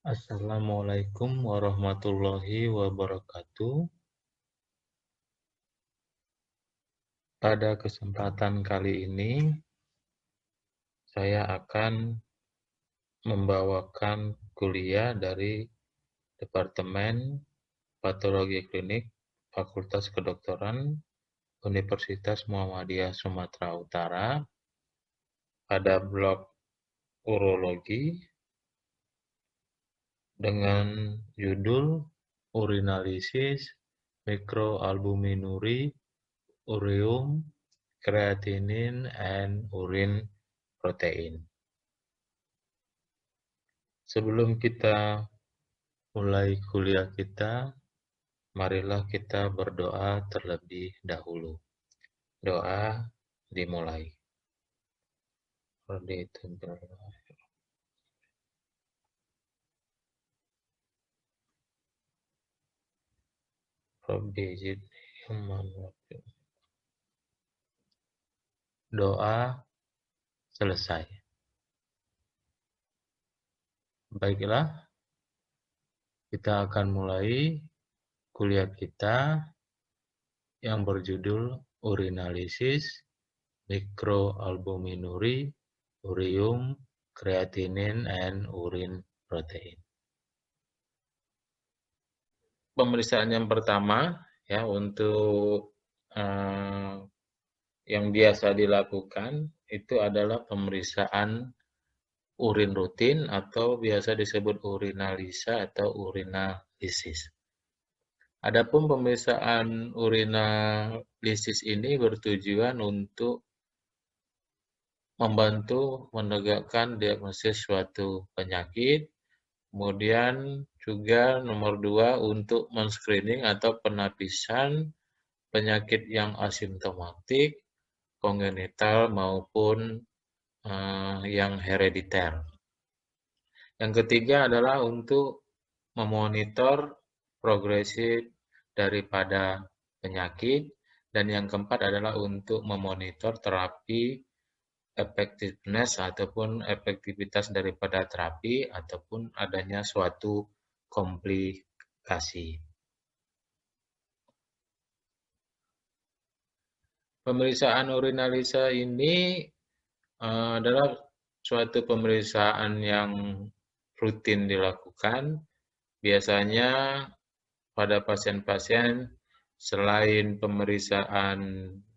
Assalamualaikum warahmatullahi wabarakatuh. Pada kesempatan kali ini, saya akan membawakan kuliah dari Departemen Patologi Klinik Fakultas Kedokteran Universitas Muhammadiyah Sumatera Utara pada blok urologi dengan judul Urinalisis Microalbuminuri Ureum Creatinine and Urine Protein. Sebelum kita mulai kuliah kita, marilah kita berdoa terlebih dahulu. Doa dimulai. Doa selesai. Baiklah, kita akan mulai kuliah kita yang berjudul Urinalisis Microalbuminuri Ureum Creatinine and Urine Protein. Pemeriksaan yang pertama ya untuk yang biasa dilakukan itu adalah pemeriksaan urin rutin atau biasa disebut urinalisa atau urinalisis. Adapun pemeriksaan urinalisis ini bertujuan untuk membantu menegakkan diagnosis suatu penyakit, kemudian juga nomor 2 untuk men-screening atau penapisan penyakit yang asimptomatik, kongenital maupun yang herediter. Yang ketiga adalah untuk memonitor progresi daripada penyakit, dan yang keempat adalah untuk memonitor terapi effectiveness ataupun efektivitas daripada terapi ataupun adanya suatu komplikasi. Pemeriksaan urinalisa ini adalah suatu pemeriksaan yang rutin dilakukan. Biasanya pada pasien-pasien selain pemeriksaan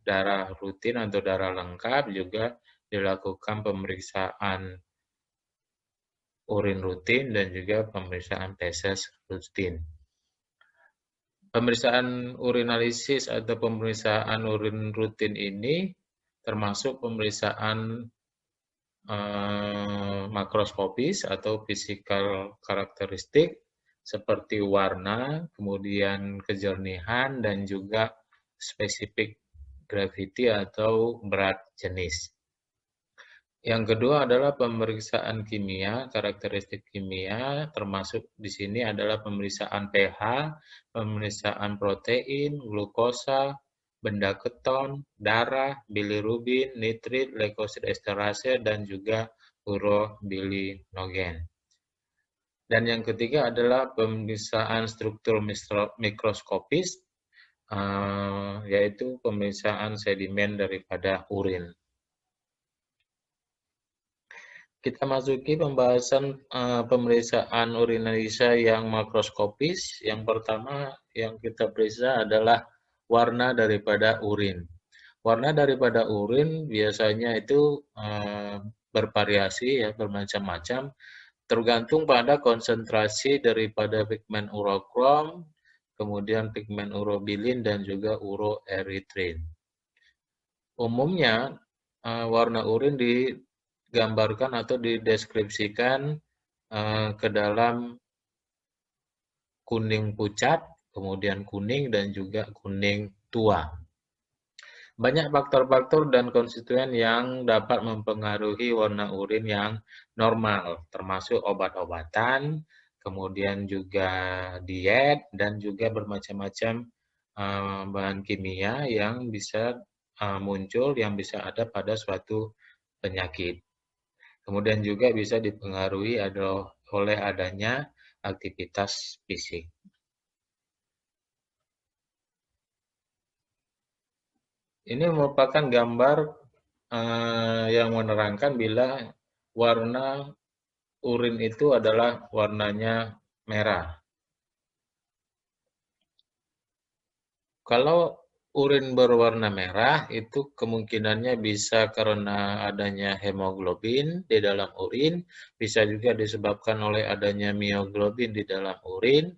darah rutin atau darah lengkap juga dilakukan pemeriksaan urin rutin dan juga pemeriksaan feses rutin. Pemeriksaan urinalisis atau pemeriksaan urin rutin ini termasuk pemeriksaan makroskopis atau physical karakteristik seperti warna, kemudian kejernihan, dan juga spesifik gravity atau berat jenis. Yang kedua adalah pemeriksaan kimia, karakteristik kimia, termasuk di sini adalah pemeriksaan pH, pemeriksaan protein, glukosa, benda keton, darah, bilirubin, nitrit, leukosit esterase, dan juga urobilinogen. Dan yang ketiga adalah pemeriksaan struktur mikroskopis, yaitu pemeriksaan sedimen daripada urin. Kita masuki pembahasan pemeriksaan urinalisa yang makroskopis. Yang pertama yang kita periksa adalah warna daripada urin. Warna daripada urin biasanya itu bervariasi ya, bermacam-macam, tergantung pada konsentrasi daripada pigmen urokrom, kemudian pigmen urobilin, dan juga uroeritrin. Umumnya warna urin digambarkan atau dideskripsikan ke dalam kuning pucat, kemudian kuning, dan juga kuning tua. Banyak faktor-faktor dan konstituen yang dapat mempengaruhi warna urin yang normal, termasuk obat-obatan, kemudian juga diet, dan juga bermacam-macam bahan kimia yang bisa muncul, yang bisa ada pada suatu penyakit. Kemudian juga bisa dipengaruhi oleh adanya aktivitas fisik. Ini merupakan gambar yang menerangkan bila warna urin itu adalah warnanya merah. Kalau urin berwarna merah, itu kemungkinannya bisa karena adanya hemoglobin di dalam urin, bisa juga disebabkan oleh adanya mioglobin di dalam urin,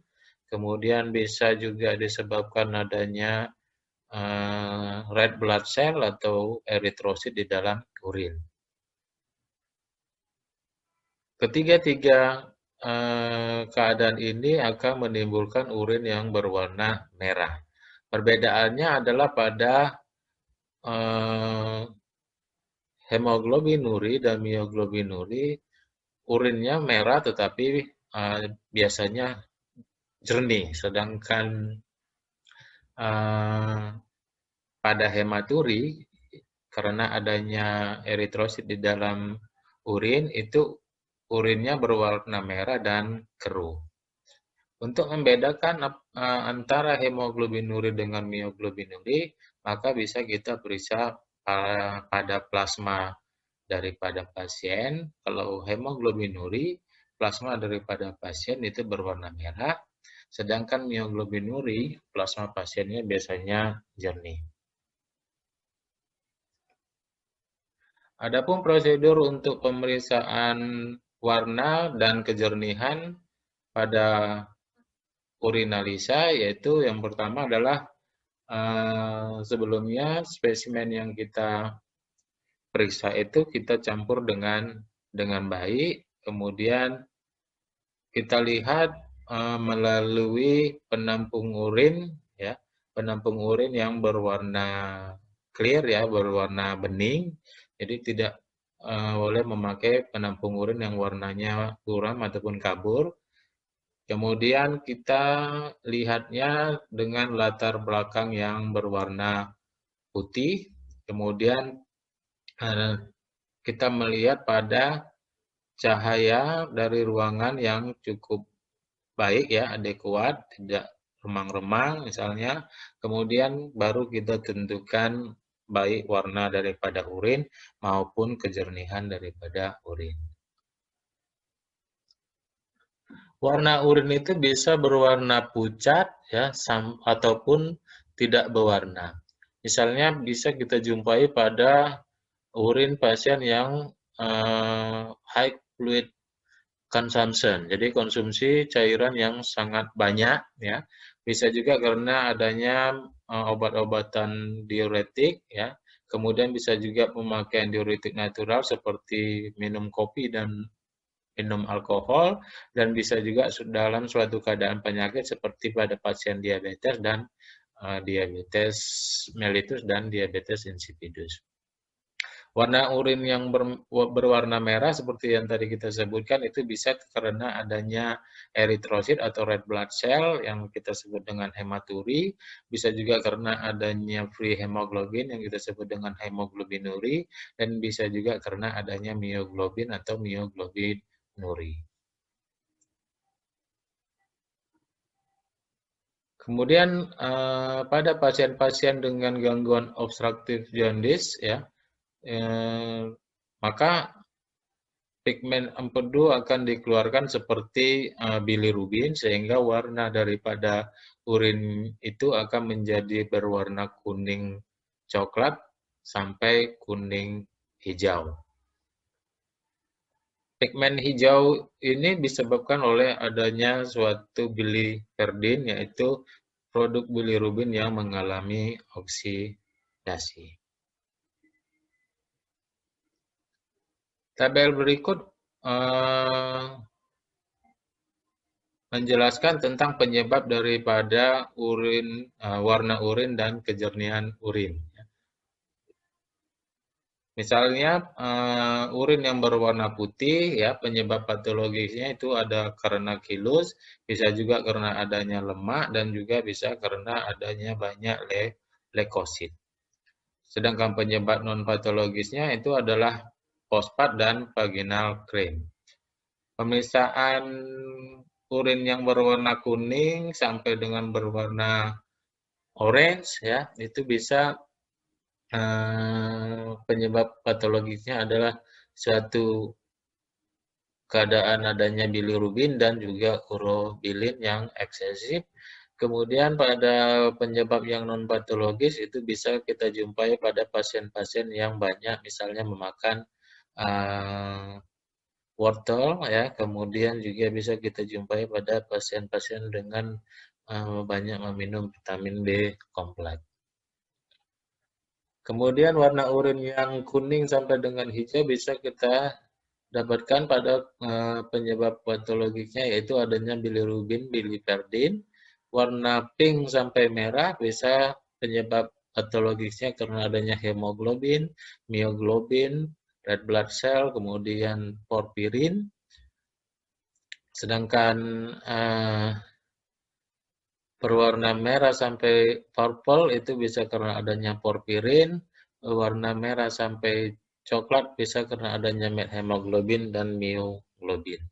kemudian bisa juga disebabkan adanya red blood cell atau eritrosit di dalam urin. Ketiga-tiga keadaan ini akan menimbulkan urin yang berwarna merah. Perbedaannya adalah pada hemoglobinuri dan mioglobinuri, urinnya merah tetapi biasanya jernih, sedangkan pada hematuri karena adanya eritrosit di dalam urin itu urinnya berwarna merah dan keruh. Untuk membedakan antara hemoglobinuri dengan mioglobinuri, maka bisa kita periksa pada plasma daripada pasien. Kalau hemoglobinuri, plasma daripada pasien itu berwarna merah, sedangkan mioglobinuri, plasma pasiennya biasanya jernih. Adapun prosedur untuk pemeriksaan warna dan kejernihan pada urinalisa, yaitu yang pertama adalah sebelumnya spesimen yang kita periksa itu kita campur dengan baik, kemudian kita lihat melalui penampung urin, ya, penampung urin yang berwarna clear, ya, berwarna bening. Jadi tidak boleh memakai penampung urin yang warnanya buram ataupun kabur. Kemudian kita lihatnya dengan latar belakang yang berwarna putih. Kemudian kita melihat pada cahaya dari ruangan yang cukup baik, ya, adekuat, tidak remang-remang misalnya. Kemudian baru kita tentukan baik warna daripada urin maupun kejernihan daripada urin. Warna urin itu bisa berwarna pucat, ya, ataupun tidak berwarna. Misalnya bisa kita jumpai pada urin pasien yang high fluid consumption, jadi konsumsi cairan yang sangat banyak, ya. Bisa juga karena adanya obat-obatan diuretik, ya. Kemudian bisa juga pemakaian diuretik natural seperti minum kopi dan minum alkohol, dan bisa juga dalam suatu keadaan penyakit seperti pada pasien diabetes dan diabetes mellitus dan diabetes insipidus. Warna urin yang berwarna merah seperti yang tadi kita sebutkan itu bisa karena adanya eritrosit atau red blood cell yang kita sebut dengan hematuri, bisa juga karena adanya free hemoglobin yang kita sebut dengan hemoglobinuri, dan bisa juga karena adanya mioglobin atau mioglobinuri. Kemudian pada pasien-pasien dengan gangguan obstruktif jaundice, ya, maka pigmen empedu akan dikeluarkan seperti bilirubin sehingga warna daripada urin itu akan menjadi berwarna kuning coklat sampai kuning hijau. Pigmen hijau ini disebabkan oleh adanya suatu biliverdin, yaitu produk bilirubin yang mengalami oksidasi. Tabel berikut menjelaskan tentang penyebab daripada warna urin dan kejernihan urin. Misalnya urin yang berwarna putih, ya, penyebab patologisnya itu ada karena kilus, bisa juga karena adanya lemak, dan juga bisa karena adanya banyak leukosit. Sedangkan penyebab non patologisnya itu adalah fosfat dan vaginal cream. Pemeriksaan urin yang berwarna kuning sampai dengan berwarna orange ya, itu bisa penyebab patologisnya adalah suatu keadaan adanya bilirubin dan juga urobilin yang eksesif. Kemudian pada penyebab yang non-patologis itu bisa kita jumpai pada pasien-pasien yang banyak misalnya memakan wortel ya, kemudian juga bisa kita jumpai pada pasien-pasien dengan banyak meminum vitamin B kompleks. Kemudian warna urin yang kuning sampai dengan hijau bisa kita dapatkan pada penyebab patologisnya yaitu adanya bilirubin, biliverdin. Warna pink sampai merah bisa penyebab patologisnya karena adanya hemoglobin, mioglobin, red blood cell, kemudian porfirin. Sedangkan berwarna merah sampai purple itu bisa karena adanya porfirin, warna merah sampai coklat bisa karena adanya methemoglobin dan mioglobin.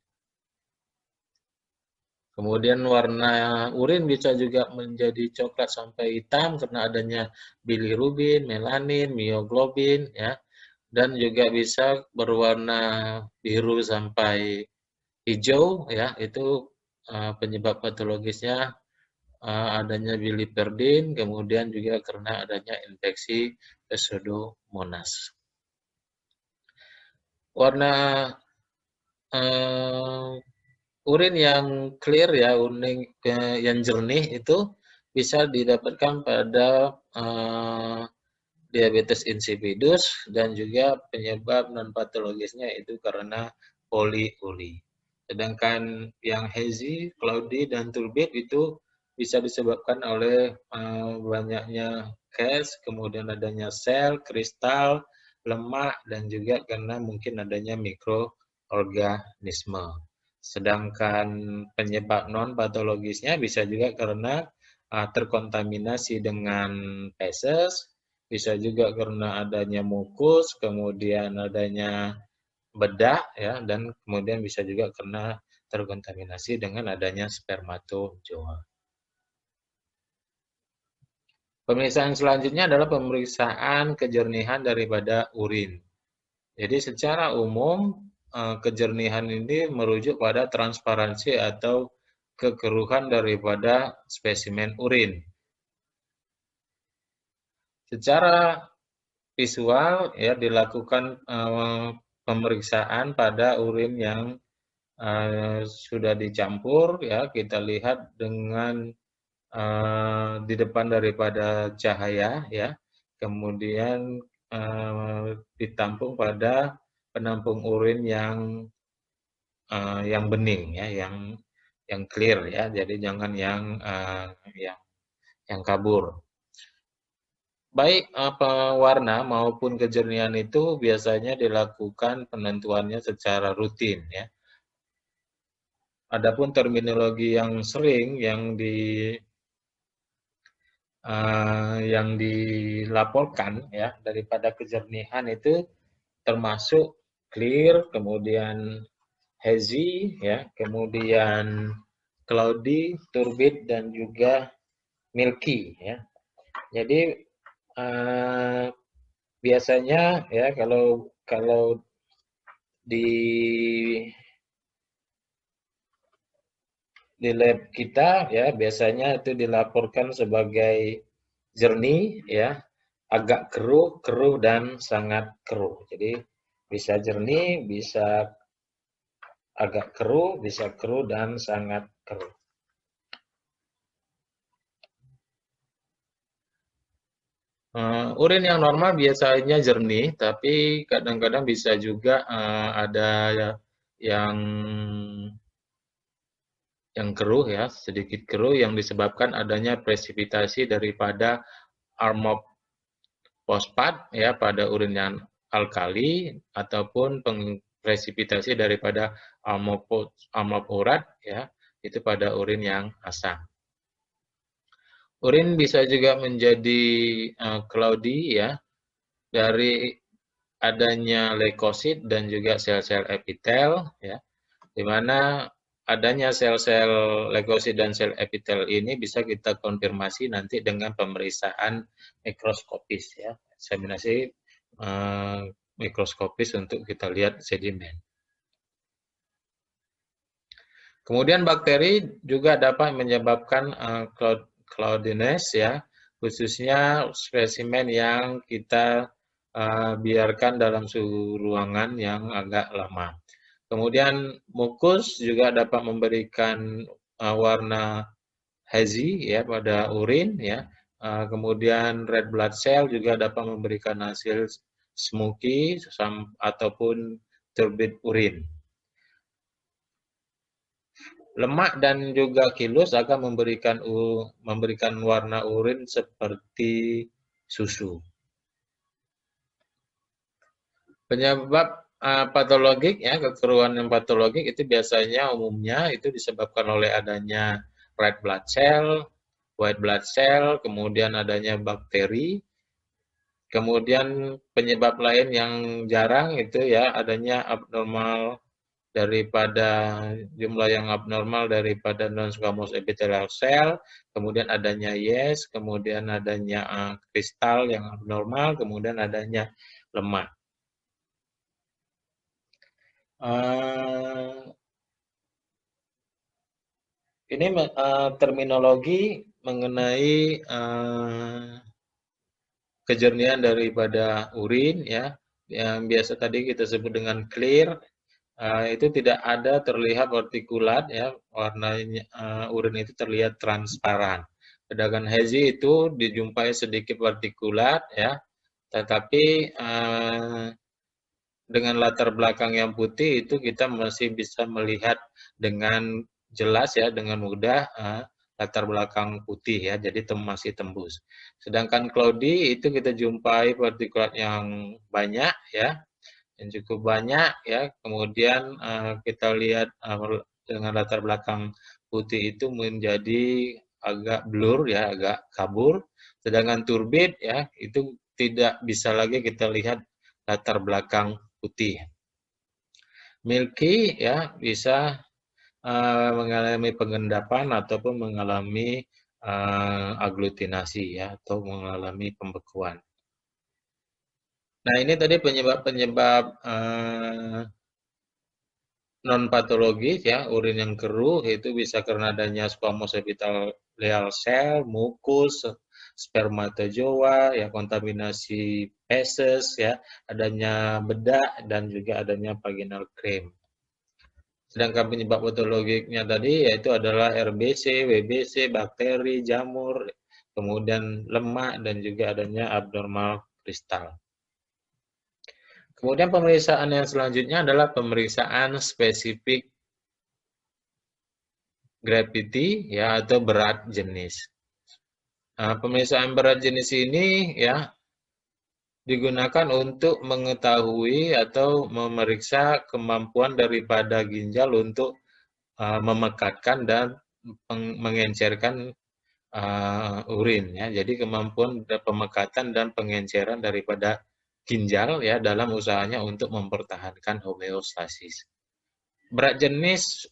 Kemudian warna urin bisa juga menjadi coklat sampai hitam karena adanya bilirubin, melanin, mioglobin ya. Dan juga bisa berwarna biru sampai hijau ya, itu penyebab patologisnya adanya biliverdin, kemudian juga karena adanya infeksi pseudomonas. Warna urin yang clear ya, urin yang jernih itu bisa didapatkan pada diabetes insipidus dan juga penyebab non-patologisnya itu karena poliuri. Sedangkan yang hazy, cloudy, dan turbid itu bisa disebabkan oleh banyaknya gas, kemudian adanya sel, kristal, lemak, dan juga karena mungkin adanya mikroorganisme. Sedangkan penyebab non-patologisnya bisa juga karena terkontaminasi dengan feses, bisa juga karena adanya mukus, kemudian adanya bedak ya, dan kemudian bisa juga karena terkontaminasi dengan adanya spermatozoa. Pemeriksaan selanjutnya adalah pemeriksaan kejernihan daripada urin. Jadi secara umum kejernihan ini merujuk pada transparansi atau kekeruhan daripada spesimen urin. Secara visual ya dilakukan pemeriksaan pada urin yang sudah dicampur ya, kita lihat dengan di depan daripada cahaya ya, kemudian ditampung pada penampung urin yang bening ya, yang clear ya, jadi jangan yang kabur. Baik warna maupun kejernihan itu biasanya dilakukan penentuannya secara rutin ya. Adapun terminologi yang sering yang dilaporkan ya daripada kejernihan itu termasuk clear, kemudian hazy ya, kemudian cloudy, turbid, dan juga milky ya. Jadi biasanya ya kalau di lab kita ya biasanya itu dilaporkan sebagai jernih ya, agak keruh, dan sangat keruh. Jadi bisa jernih, bisa agak keruh, bisa keruh, dan sangat keruh. Urin yang normal biasanya jernih, tapi kadang-kadang bisa juga ada yang keruh ya, sedikit keruh yang disebabkan adanya presipitasi daripada fosfat ya pada urin yang alkali ataupun presipitasi daripada amophorat ya, itu pada urin yang asam. Urin bisa juga menjadi cloudy ya, dari adanya leukosit dan juga sel-sel epitel ya, di mana adanya sel-sel leukosit dan sel epitel ini bisa kita konfirmasi nanti dengan pemeriksaan mikroskopis ya, eksaminasi mikroskopis untuk kita lihat sedimen. Kemudian bakteri juga dapat menyebabkan cloudiness ya, khususnya spesimen yang kita biarkan dalam suhu ruangan yang agak lama. Kemudian mukus juga dapat memberikan warna hazy ya pada urin ya. Kemudian red blood cell juga dapat memberikan hasil smoky ataupun turbid urin. Lemak dan juga kilus akan memberikan warna urin seperti susu. Penyebab patologik ya, kekeruan yang patologik itu biasanya umumnya itu disebabkan oleh adanya red blood cell, white blood cell, kemudian adanya bakteri. Kemudian penyebab lain yang jarang itu ya adanya abnormal daripada jumlah yang abnormal daripada non-squamous epithelial cell, kemudian adanya yes, kemudian adanya kristal yang abnormal, kemudian adanya lemak. Ini terminologi mengenai kejernihan daripada urin ya, yang biasa tadi kita sebut dengan clear. Itu tidak ada terlihat partikulat ya, warnanya urin itu terlihat transparan. Sedangkan hazy itu dijumpai sedikit partikulat ya, tetapi dengan latar belakang yang putih itu kita masih bisa melihat dengan jelas ya, dengan mudah latar belakang putih ya, jadi masih tembus. Sedangkan cloudy itu kita jumpai partikulat yang banyak ya, yang cukup banyak ya. Kemudian kita lihat dengan latar belakang putih itu menjadi agak blur ya, agak kabur. Sedangkan turbid ya itu tidak bisa lagi kita lihat latar belakang putih. Milky ya bisa mengalami pengendapan ataupun mengalami aglutinasi ya, atau mengalami pembekuan. Nah, ini tadi penyebab-penyebab non-patologis ya, urin yang keruh itu bisa karena adanya squamous epithelial cell, mukus, spermatozoa, ya kontaminasi feses ya, adanya bedak dan juga adanya vaginal cream. Sedangkan penyebab patologiknya tadi yaitu adalah RBC, WBC, bakteri, jamur, kemudian lemak dan juga adanya abnormal kristal. Kemudian pemeriksaan yang selanjutnya adalah pemeriksaan spesifik gravity ya, atau berat jenis. Pemeriksaan berat jenis ini ya digunakan untuk mengetahui atau memeriksa kemampuan daripada ginjal untuk memekatkan dan mengencerkan urin ya. Jadi kemampuan pemekatan dan pengenceran daripada ginjal ya dalam usahanya untuk mempertahankan homeostasis. Berat jenis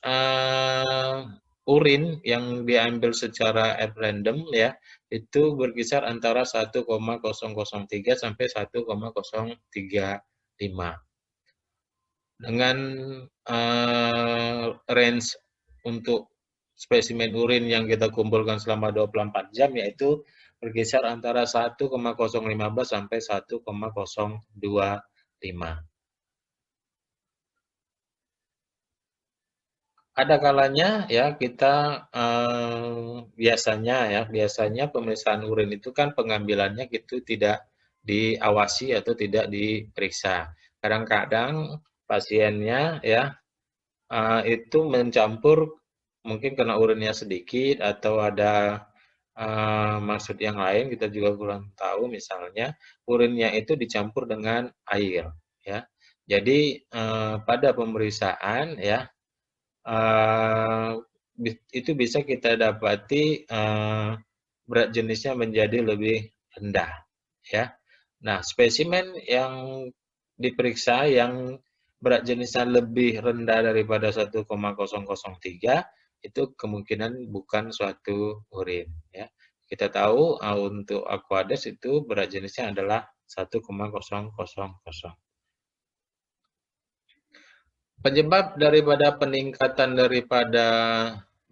urin yang diambil secara random ya itu berkisar antara 1,003 sampai 1,035 dengan range untuk spesimen urin yang kita kumpulkan selama 24 jam yaitu berkisar antara 1,015 sampai 1,025. Ada kalanya ya kita biasanya pemeriksaan urin itu kan pengambilannya itu tidak diawasi atau tidak diperiksa. Kadang-kadang pasiennya ya itu mencampur mungkin karena urinnya sedikit atau ada maksud yang lain kita juga kurang tahu, misalnya urinnya itu dicampur dengan air ya. Jadi pada pemeriksaan ya itu bisa kita dapati berat jenisnya menjadi lebih rendah ya. Nah, spesimen yang diperiksa yang berat jenisnya lebih rendah daripada 1,003, itu kemungkinan bukan suatu urin. Ya. Kita tahu untuk Aquades itu berat jenisnya adalah 1,000. Penyebab daripada peningkatan daripada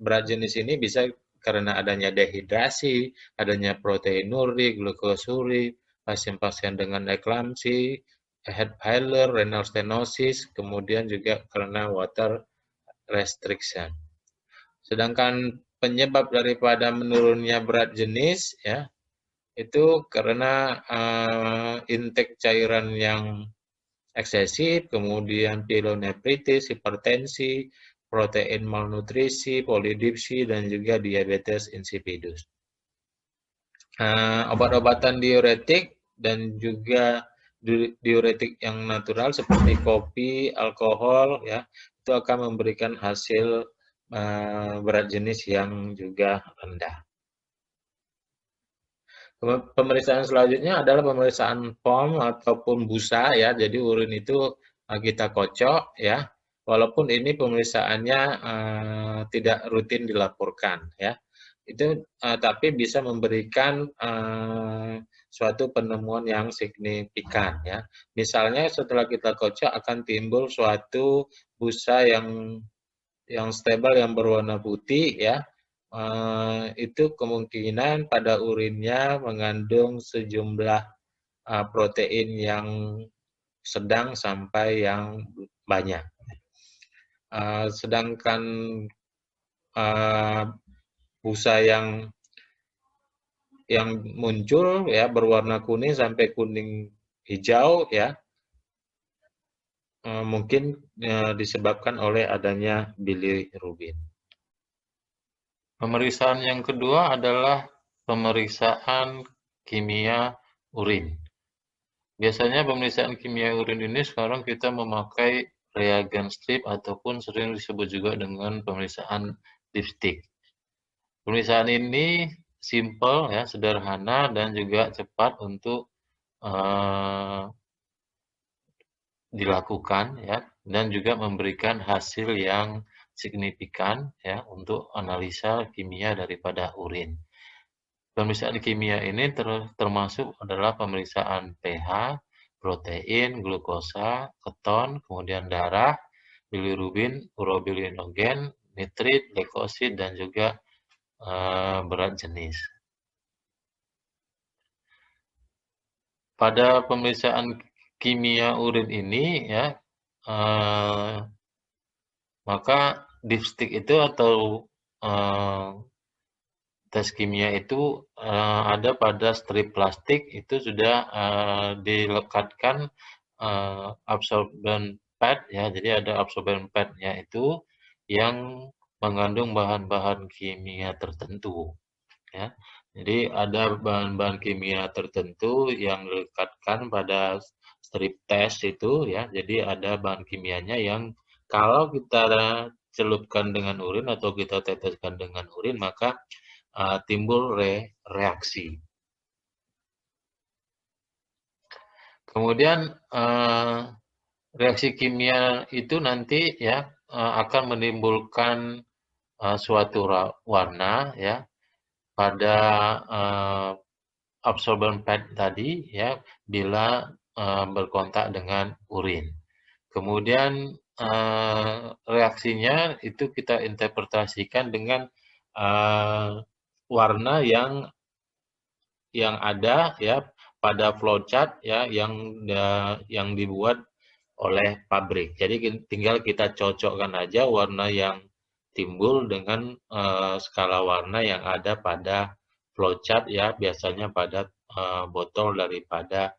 berat jenis ini bisa karena adanya dehidrasi, adanya proteinuri, glukosuri, pasien-pasien dengan eklamsi, heart failure, renal stenosis, kemudian juga karena water restriction. Sedangkan penyebab daripada menurunnya berat jenis ya itu karena intake cairan yang eksesif, kemudian pielonefritis, hipertensi, protein malnutrisi, polidipsi, dan juga diabetes insipidus. Obat-obatan diuretik dan juga diuretik yang natural seperti kopi, alkohol, ya itu akan memberikan hasil berat jenis yang juga rendah. Pemeriksaan selanjutnya adalah pemeriksaan POM ataupun busa ya. Jadi urin itu kita kocok ya. Walaupun ini pemeriksaannya tidak rutin dilaporkan ya. Itu tapi bisa memberikan suatu penemuan yang signifikan ya. Misalnya setelah kita kocok akan timbul suatu busa yang stable yang berwarna putih ya. Itu kemungkinan pada urinnya mengandung sejumlah protein yang sedang sampai yang banyak. Sedangkan busa yang muncul ya berwarna kuning sampai kuning hijau ya mungkin disebabkan oleh adanya bilirubin. Pemeriksaan yang kedua adalah pemeriksaan kimia urin. Biasanya pemeriksaan kimia urin ini sekarang kita memakai reagen strip ataupun sering disebut juga dengan pemeriksaan dipstick. Pemeriksaan ini simple ya, sederhana dan juga cepat untuk dilakukan ya dan juga memberikan hasil yang signifikan ya untuk analisa kimia daripada urin. Pemeriksaan kimia ini termasuk adalah pemeriksaan pH, protein, glukosa, keton, kemudian darah, bilirubin, urobilinogen, nitrit, leukosit, dan juga berat jenis. Pada pemeriksaan kimia urin ini ya maka dipstick itu atau tes kimia itu ada pada strip plastik itu sudah dilekatkan absorben pad ya, jadi ada absorben padnya itu yang mengandung bahan-bahan kimia tertentu ya. Jadi ada bahan-bahan kimia tertentu yang dilekatkan pada strip test itu ya. Jadi ada bahan kimianya yang kalau kita celupkan dengan urin atau kita teteskan dengan urin maka timbul reaksi. Kemudian reaksi kimia itu nanti ya akan menimbulkan suatu warna ya pada absorben pad tadi ya bila berkontak dengan urin. Kemudian reaksinya itu kita interpretasikan dengan warna yang ada ya pada flowchart ya yang dibuat oleh pabrik. Jadi tinggal kita cocokkan aja warna yang timbul dengan skala warna yang ada pada flowchart ya biasanya pada botol daripada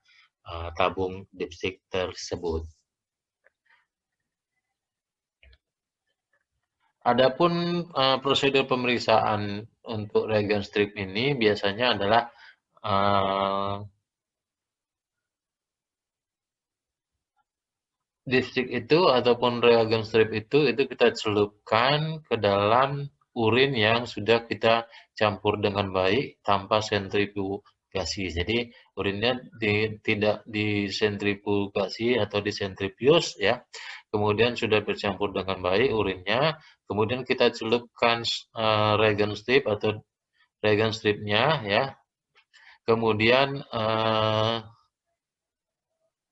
tabung dipstick tersebut. Adapun prosedur pemeriksaan untuk reagen strip ini biasanya adalah dipstick itu ataupun reagen strip itu kita celupkan ke dalam urin yang sudah kita campur dengan baik tanpa sentrifugasi. Jadi urinnya tidak disentrifugasi atau disentrifuge ya. kemudian sudah bercampur dengan baik urinnya, kemudian kita celupkan reagent strip atau reagent stripnya ya, kemudian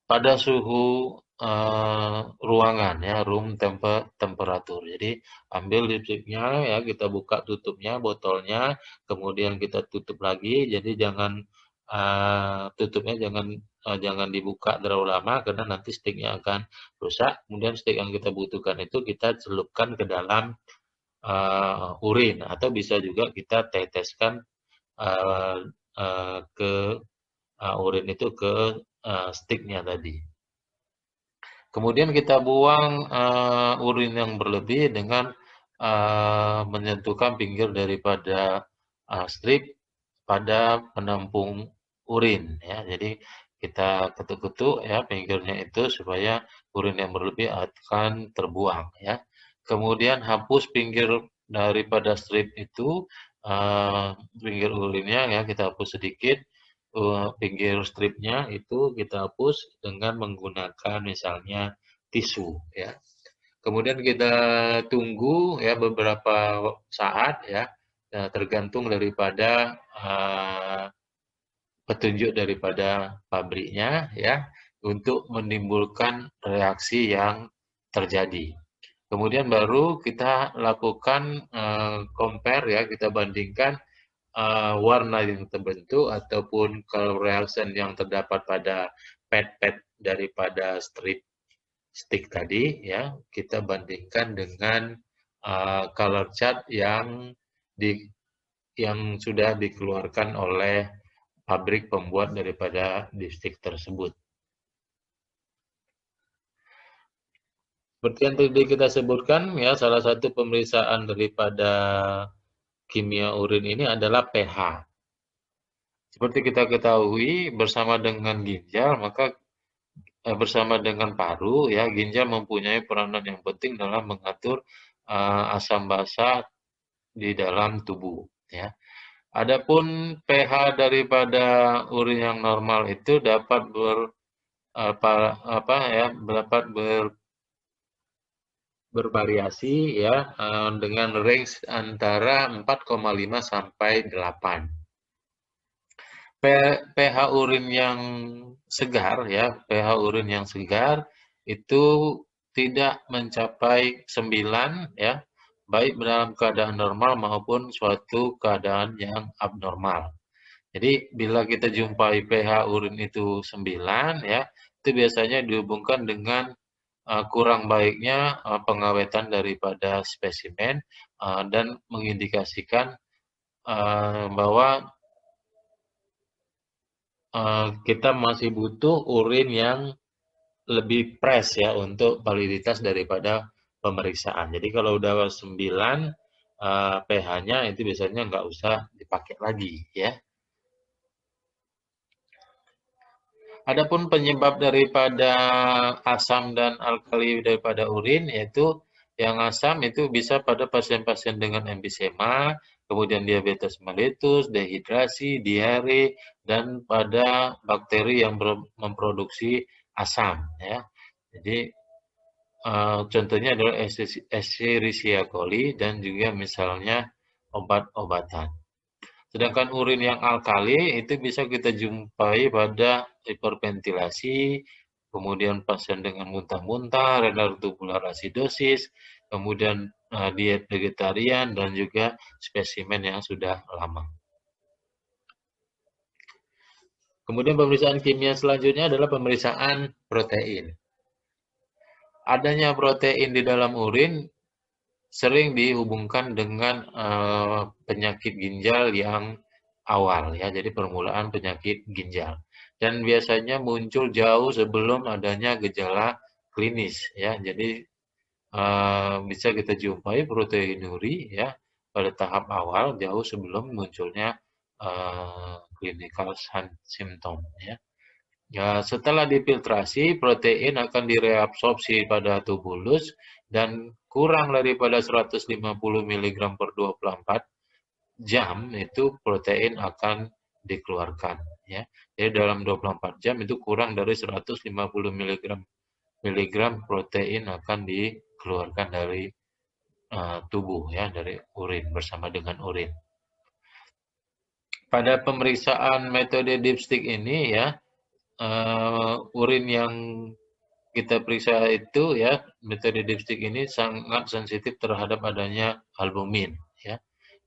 pada suhu ruangan ya, room temperatur. Jadi ambil lipstiknya ya, kita buka tutupnya, botolnya, kemudian kita tutup lagi. Jadi jangan tutupnya jangan dibuka terlalu lama karena nanti stiknya akan rusak. Kemudian stik yang kita butuhkan itu kita celupkan ke dalam urin atau bisa juga kita teteskan ke urin itu ke stiknya tadi. Kemudian kita buang urin yang berlebih dengan menyentuhkan pinggir daripada strip pada penampung urin ya. Jadi kita ketuk-ketuk ya pinggirnya itu supaya urin yang berlebih akan terbuang ya. Kemudian hapus pinggir daripada strip itu pinggir urinnya ya, kita hapus sedikit. Pinggir stripnya itu kita hapus dengan menggunakan misalnya tisu ya. Kemudian kita tunggu ya beberapa saat ya, tergantung daripada petunjuk daripada pabriknya ya, untuk menimbulkan reaksi yang terjadi. Kemudian baru kita lakukan compare ya, kita bandingkan warna yang terbentuk ataupun color reaction yang terdapat pada pad-pad daripada strip stick tadi ya, kita bandingkan dengan color chart yang sudah dikeluarkan oleh pabrik pembuat daripada dipstick tersebut. Seperti yang tadi kita sebutkan ya, salah satu pemeriksaan daripada kimia urin ini adalah pH. Seperti kita ketahui, bersama dengan ginjal, maka bersama dengan paru, ya, ginjal mempunyai peranan yang penting dalam mengatur asam basa di dalam tubuh. Ya. Adapun pH daripada urin yang normal itu dapat bervariasi ya dengan range antara 4,5 sampai 8. pH urin yang segar ya, pH urin yang segar itu tidak mencapai 9 ya, baik dalam keadaan normal maupun suatu keadaan yang abnormal. Jadi bila kita jumpai pH urin itu 9 ya, itu biasanya dihubungkan dengan kurang baiknya pengawetan daripada spesimen dan mengindikasikan bahwa kita masih butuh urin yang lebih fresh ya untuk validitas daripada pemeriksaan. Jadi kalau udah 9 pH-nya itu biasanya nggak usah dipakai lagi ya. Adapun penyebab daripada asam dan alkali daripada urin yaitu yang asam itu bisa pada pasien-pasien dengan emfisema, kemudian diabetes mellitus, dehidrasi, diare, dan pada bakteri yang memproduksi asam ya. Jadi contohnya adalah Escherichia coli dan juga misalnya obat-obatan. Sedangkan urin yang alkali itu bisa kita jumpai pada hiperventilasi, kemudian pasien dengan muntah-muntah, renal tubular acidosis, kemudian diet vegetarian dan juga spesimen yang sudah lama. Kemudian pemeriksaan kimia selanjutnya adalah pemeriksaan protein. Adanya protein di dalam urin sering dihubungkan dengan penyakit ginjal yang awal ya, jadi permulaan penyakit ginjal dan biasanya muncul jauh sebelum adanya gejala klinis ya. Jadi bisa kita jumpai proteinuria ya pada tahap awal jauh sebelum munculnya clinical symptom ya. Ya, setelah difiltrasi, protein akan direabsorpsi pada tubulus dan kurang daripada 150 mg per 24 jam itu protein akan dikeluarkan ya. Jadi dalam 24 jam itu kurang dari 150 mg miligram protein akan dikeluarkan dari tubuh ya, dari urin bersama dengan urin. Pada pemeriksaan metode dipstick ini ya, urin yang kita periksa itu ya, metode dipstick ini sangat sensitif terhadap adanya albumin ya,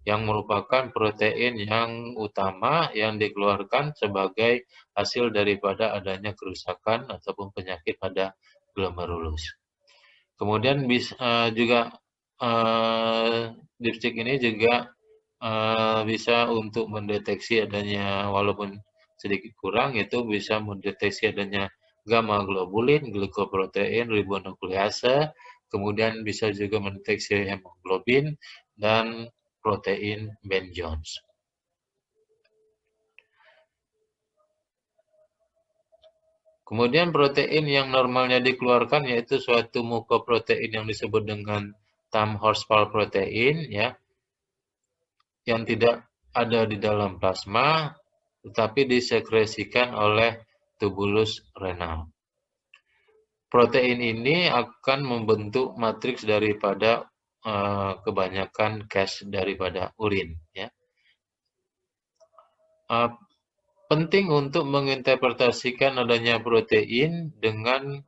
yang merupakan protein yang utama yang dikeluarkan sebagai hasil daripada adanya kerusakan ataupun penyakit pada glomerulus. Kemudian juga dipstick ini juga bisa untuk mendeteksi adanya, walaupun sedikit kurang, itu bisa mendeteksi adanya gamma globulin, glikoprotein, ribonuklease, kemudian bisa juga mendeteksi hemoglobin dan protein Ben Jones. Kemudian protein yang normalnya dikeluarkan yaitu suatu mukoprotein yang disebut dengan Tam-Horsfall protein ya, yang tidak ada di dalam plasma tetapi disekresikan oleh tubulus renal. Protein ini akan membentuk matriks daripada kebanyakan cache daripada urin ya. Penting untuk menginterpretasikan adanya protein dengan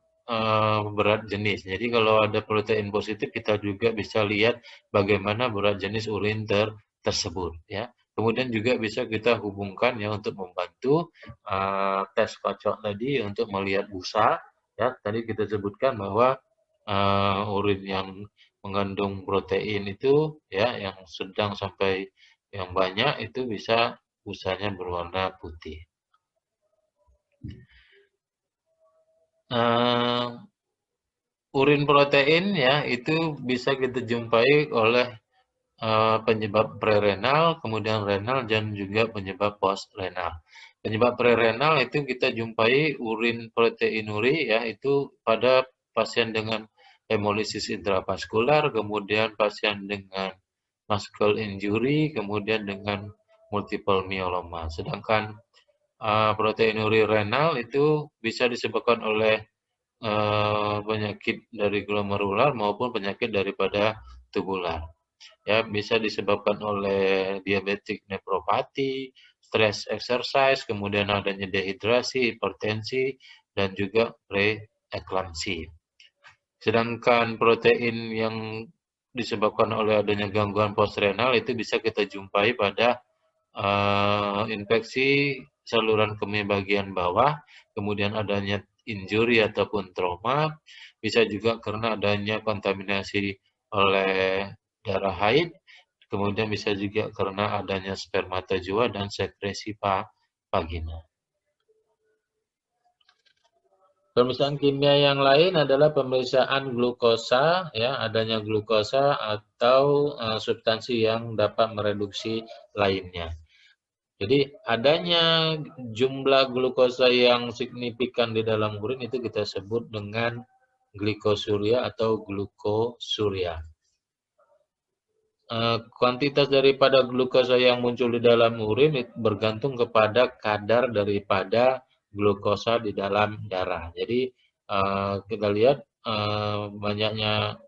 berat jenis. Jadi kalau ada protein positif, kita juga bisa lihat bagaimana berat jenis urin tersebut ya. Kemudian juga bisa kita hubungkan ya untuk membantu tes kocok tadi untuk melihat busa ya. Tadi kita sebutkan bahwa urin yang mengandung protein itu ya, yang sedang sampai yang banyak itu bisa busanya berwarna putih. Urin protein ya itu bisa kita jumpai oleh penyebab prerenal, kemudian renal, dan juga penyebab postrenal. Penyebab prerenal itu kita jumpai urin proteinuri ya, itu pada pasien dengan hemolisis intravaskular, kemudian pasien dengan muscle injury, kemudian dengan multiple myeloma. Sedangkan proteinuri renal itu bisa disebabkan oleh penyakit dari glomerular maupun penyakit daripada tubular. Ya, bisa disebabkan oleh diabetic nephropathy, stress exercise, kemudian adanya dehidrasi, hipertensi, dan juga preeklamsi. Sedangkan protein yang disebabkan oleh adanya gangguan postrenal itu bisa kita jumpai pada infeksi saluran kemih bagian bawah, kemudian adanya injury ataupun trauma, bisa juga karena adanya kontaminasi oleh darah haid, kemudian bisa juga karena adanya spermatozoa dan sekresi vagina. Pemeriksaan kimia yang lain adalah pemeriksaan glukosa, ya, adanya glukosa atau substansi yang dapat mereduksi lainnya. Jadi adanya jumlah glukosa yang signifikan di dalam urin itu kita sebut dengan glikosuria atau glukosuria. Kuantitas daripada glukosa yang muncul di dalam urin bergantung kepada kadar daripada glukosa di dalam darah. Jadi kita lihat banyaknya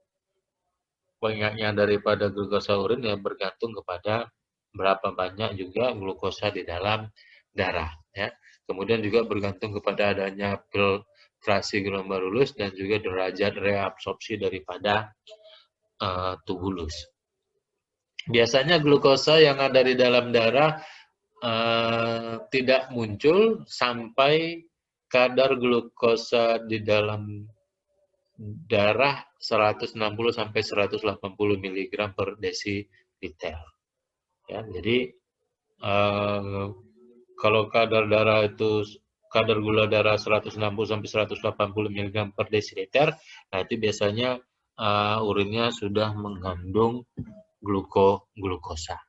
daripada glukosa urin yang bergantung kepada berapa banyak juga glukosa di dalam darah ya. Kemudian juga bergantung kepada adanya filtrasi glomerulus dan juga derajat reabsorpsi daripada tubulus. Biasanya glukosa yang ada di dalam darah tidak muncul sampai kadar glukosa di dalam darah 160 sampai 180 mg per desiliter. Ya, jadi kalau kadar gula darah 160 sampai 180 mg per desiliter, nah itu biasanya urinnya sudah mengandung glukosa.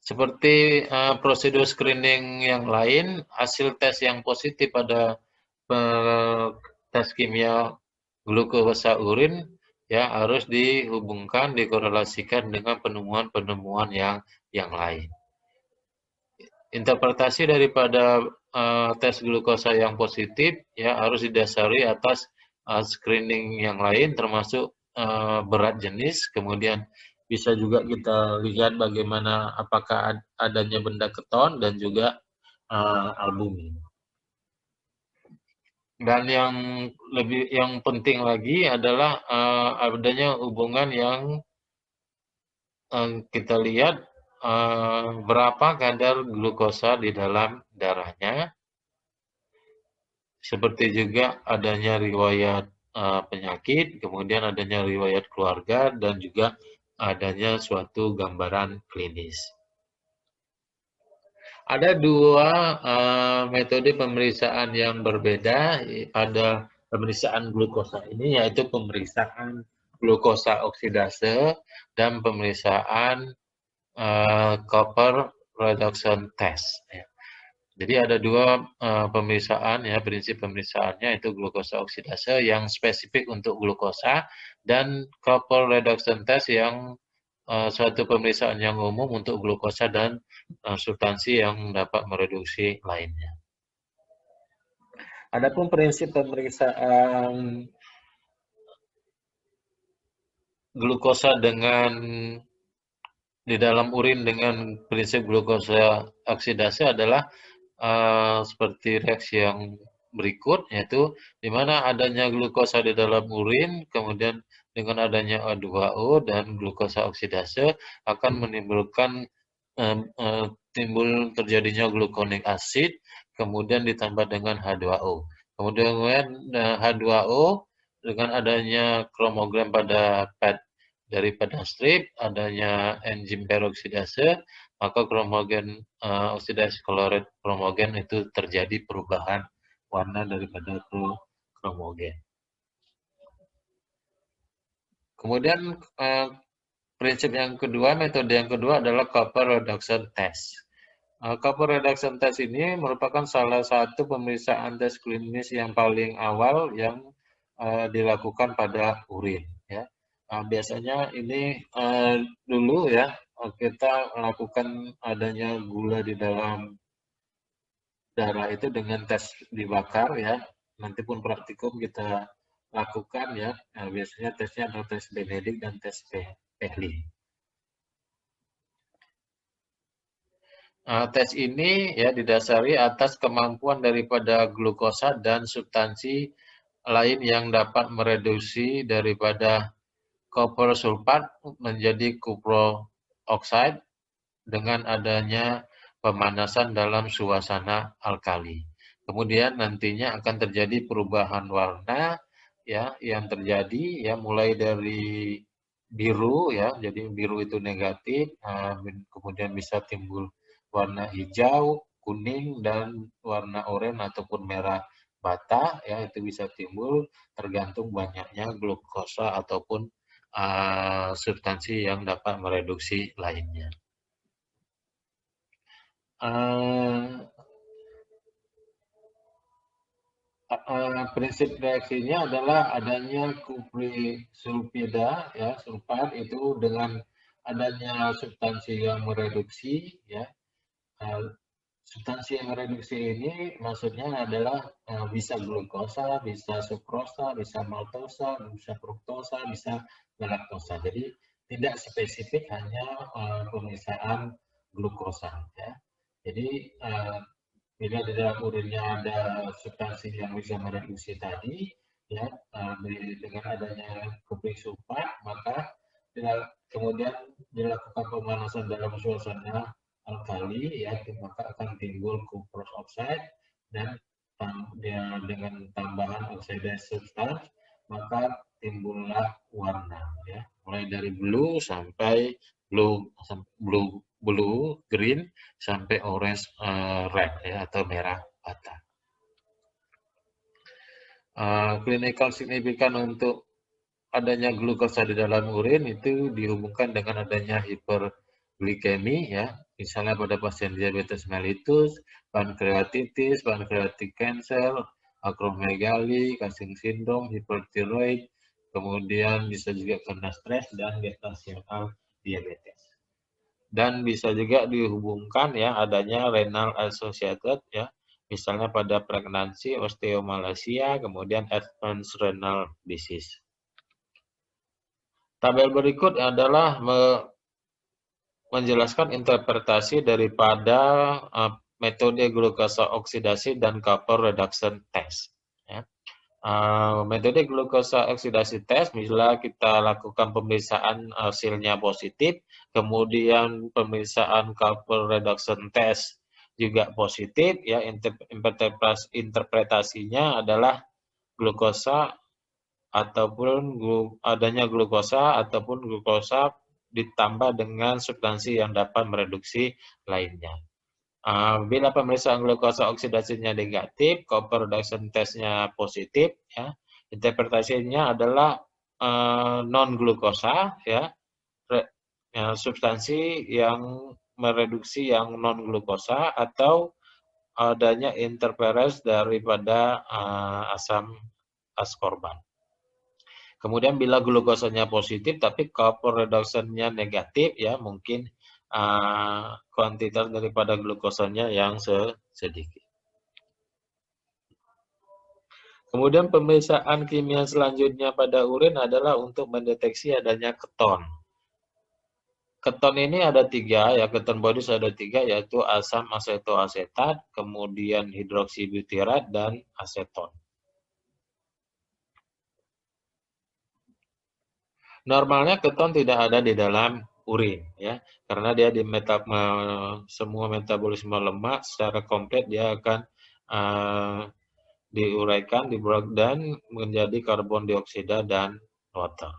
Seperti prosedur screening yang lain, hasil tes yang positif pada tes kimia glukosa urin ya harus dihubungkan, dikorelasikan dengan penemuan-penemuan yang lain. Interpretasi daripada tes glukosa yang positif ya harus didasari atas screening yang lain termasuk berat jenis, kemudian bisa juga kita lihat bagaimana apakah adanya benda keton dan juga albumin. Dan yang penting lagi adalah adanya hubungan yang kita lihat berapa kadar glukosa di dalam darahnya, seperti juga adanya riwayat penyakit, kemudian adanya riwayat keluarga, dan juga adanya suatu gambaran klinis. Ada dua metode pemeriksaan yang berbeda pada pemeriksaan glukosa ini, yaitu pemeriksaan glukosa oksidase dan pemeriksaan copper reduction test. Jadi ada dua pemeriksaan ya, prinsip pemeriksaannya itu glukosa oksidase yang spesifik untuk glukosa dan copper reduction test yang suatu pemeriksaan yang umum untuk glukosa dan substansi yang dapat mereduksi lainnya. Adapun prinsip pemeriksaan glukosa di dalam urin dengan prinsip glukosa oksidase adalah seperti reaksi yang berikut, yaitu di mana adanya glukosa di dalam urin, kemudian dengan adanya H2O dan glukosa oksidase akan menimbulkan timbul terjadinya gluconic acid, kemudian ditambah dengan H2O. Kemudian H2O dengan adanya kromogram pada pad daripada strip, adanya enzim peroksidase, maka kromogen oksidasi klorid kromogen itu terjadi perubahan warna daripada kromogen. Kemudian prinsip yang kedua, metode yang kedua adalah copper reduction test. Copper reduction test ini merupakan salah satu pemeriksaan tes klinis yang paling awal yang dilakukan pada urin. Ya. Biasanya ini dulu ya kita melakukan adanya gula di dalam darah itu dengan tes dibakar ya. Nanti pun praktikum kita lakukan ya. Biasanya tesnya adalah tes Benedict dan tes Pehli. Tes ini ya didasari atas kemampuan daripada glukosa dan substansi lain yang dapat mereduksi daripada copper sulfat menjadi cupro oxide dengan adanya pemanasan dalam suasana alkali. Kemudian nantinya akan terjadi perubahan warna ya yang terjadi ya mulai dari biru ya, jadi biru itu negatif, kemudian bisa timbul warna hijau, kuning, dan warna oranye ataupun merah bata ya itu bisa timbul tergantung banyaknya glukosa ataupun substansi yang dapat mereduksi lainnya. Prinsip reaksinya adalah adanya kuprisulfida ya sulfat itu dengan adanya substansi yang mereduksi ya. Substansi yang mereduksi ini maksudnya adalah bisa glukosa, bisa sukrosa, bisa maltosa, bisa fruktosa, bisa galaktosa. Jadi tidak spesifik hanya pemisahan glukosa ya. Jadi bila di dalam urinnya ada substansi yang bisa mereduksi tadi, ya dengan adanya kuping sulfat, maka kemudian dilakukan pemanasan dalam suasana alkali, ya maka akan timbul cuprous oxide dan dengan tambahan oksida substans, maka timbullah warna, ya mulai dari blue sampai blue green sampai orange red ya atau merah bata. Clinical signifikan untuk adanya glukosa di dalam urin itu dihubungkan dengan adanya hiperglikemi ya, misalnya pada pasien diabetes mellitus, pankreatitis, pancreatic cancer, akromegali, Cushing syndrome, hipertiroid, kemudian bisa juga karena stres dan gestasional diabetes. Dan bisa juga dihubungkan ya adanya renal associated ya, misalnya pada pregnancy, osteomalacia, kemudian advanced renal disease. Tabel berikut adalah menjelaskan interpretasi daripada metode glukosa oksidasi dan copper reduction test. Ya. Metode glukosa oksidasi test, bila kita lakukan pemeriksaan hasilnya positif, kemudian pemeriksaan copper reduction test juga positif, ya interpretasinya adalah glukosa ataupun adanya glukosa ataupun glukosa ditambah dengan substansi yang dapat mereduksi lainnya. Bila pemeriksaan glukosa oksidasinya negatif, copper reduction testnya positif, ya, interpretasinya adalah non glukosa, ya, substansi yang mereduksi yang non glukosa atau adanya interference daripada asam askorbat. Kemudian bila glukosanya positif tapi copper reduction-nya negatif, ya mungkin kuantitas daripada glukosanya yang sedikit. Kemudian pemeriksaan kimia selanjutnya pada urin adalah untuk mendeteksi adanya keton. Keton ini ada 3, ya keton bodies ada 3, yaitu asam asetoasetat, kemudian hidroksibutirat, dan aseton. Normalnya keton tidak ada di dalam urin, ya, karena dia di semua metabolisme lemak secara komplit dia akan diuraikan, dan menjadi karbon dioksida dan water.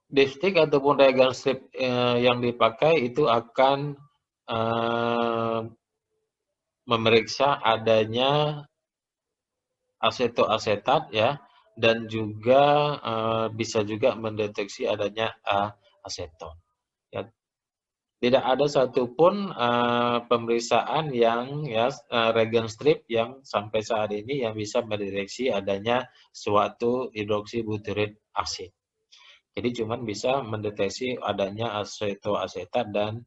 Dipstick ataupun reagen strip yang dipakai itu akan memeriksa adanya asetoasetat, ya, dan juga bisa juga mendeteksi adanya aseton. Ya, tidak ada satupun pemeriksaan yang reagen strip yang sampai saat ini yang bisa mendeteksi adanya suatu hidroksibutirik asid. Jadi cuma bisa mendeteksi adanya asetoasetat dan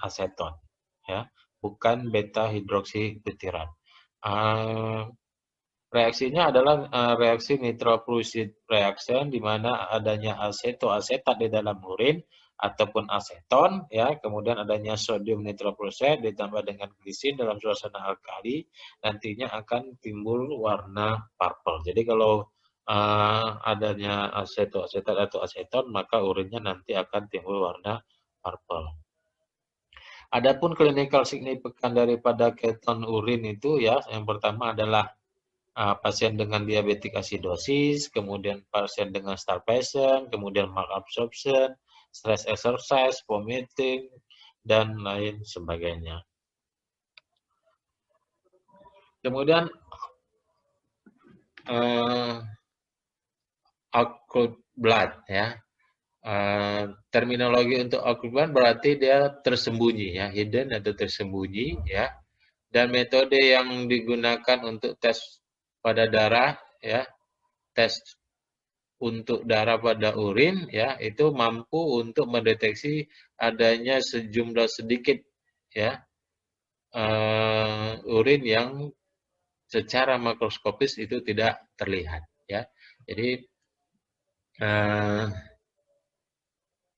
aseton, ya, bukan beta hidroksibutirat. Reaksinya adalah reaksi nitrofluorid reaction, di mana adanya asetoasetat di dalam urin ataupun aseton, ya, kemudian adanya sodium nitrofluorid ditambah dengan glisin dalam suasana alkali, nantinya akan timbul warna purple. Jadi kalau adanya asetoasetat atau aseton, maka urinnya nanti akan timbul warna purple. Adapun clinical signifikan daripada keton urin itu, ya, yang pertama adalah pasien dengan diabetik asidosis, kemudian pasien dengan starvation, kemudian malabsorption, stress exercise, vomiting, dan lain sebagainya. Kemudian occult blood, ya. Terminologi untuk occult blood berarti dia tersembunyi, ya, hidden atau tersembunyi, ya. Dan metode yang digunakan untuk tes pada darah, ya, tes untuk darah pada urin, ya, itu mampu untuk mendeteksi adanya sejumlah sedikit, ya, urin yang secara makroskopis itu tidak terlihat, ya.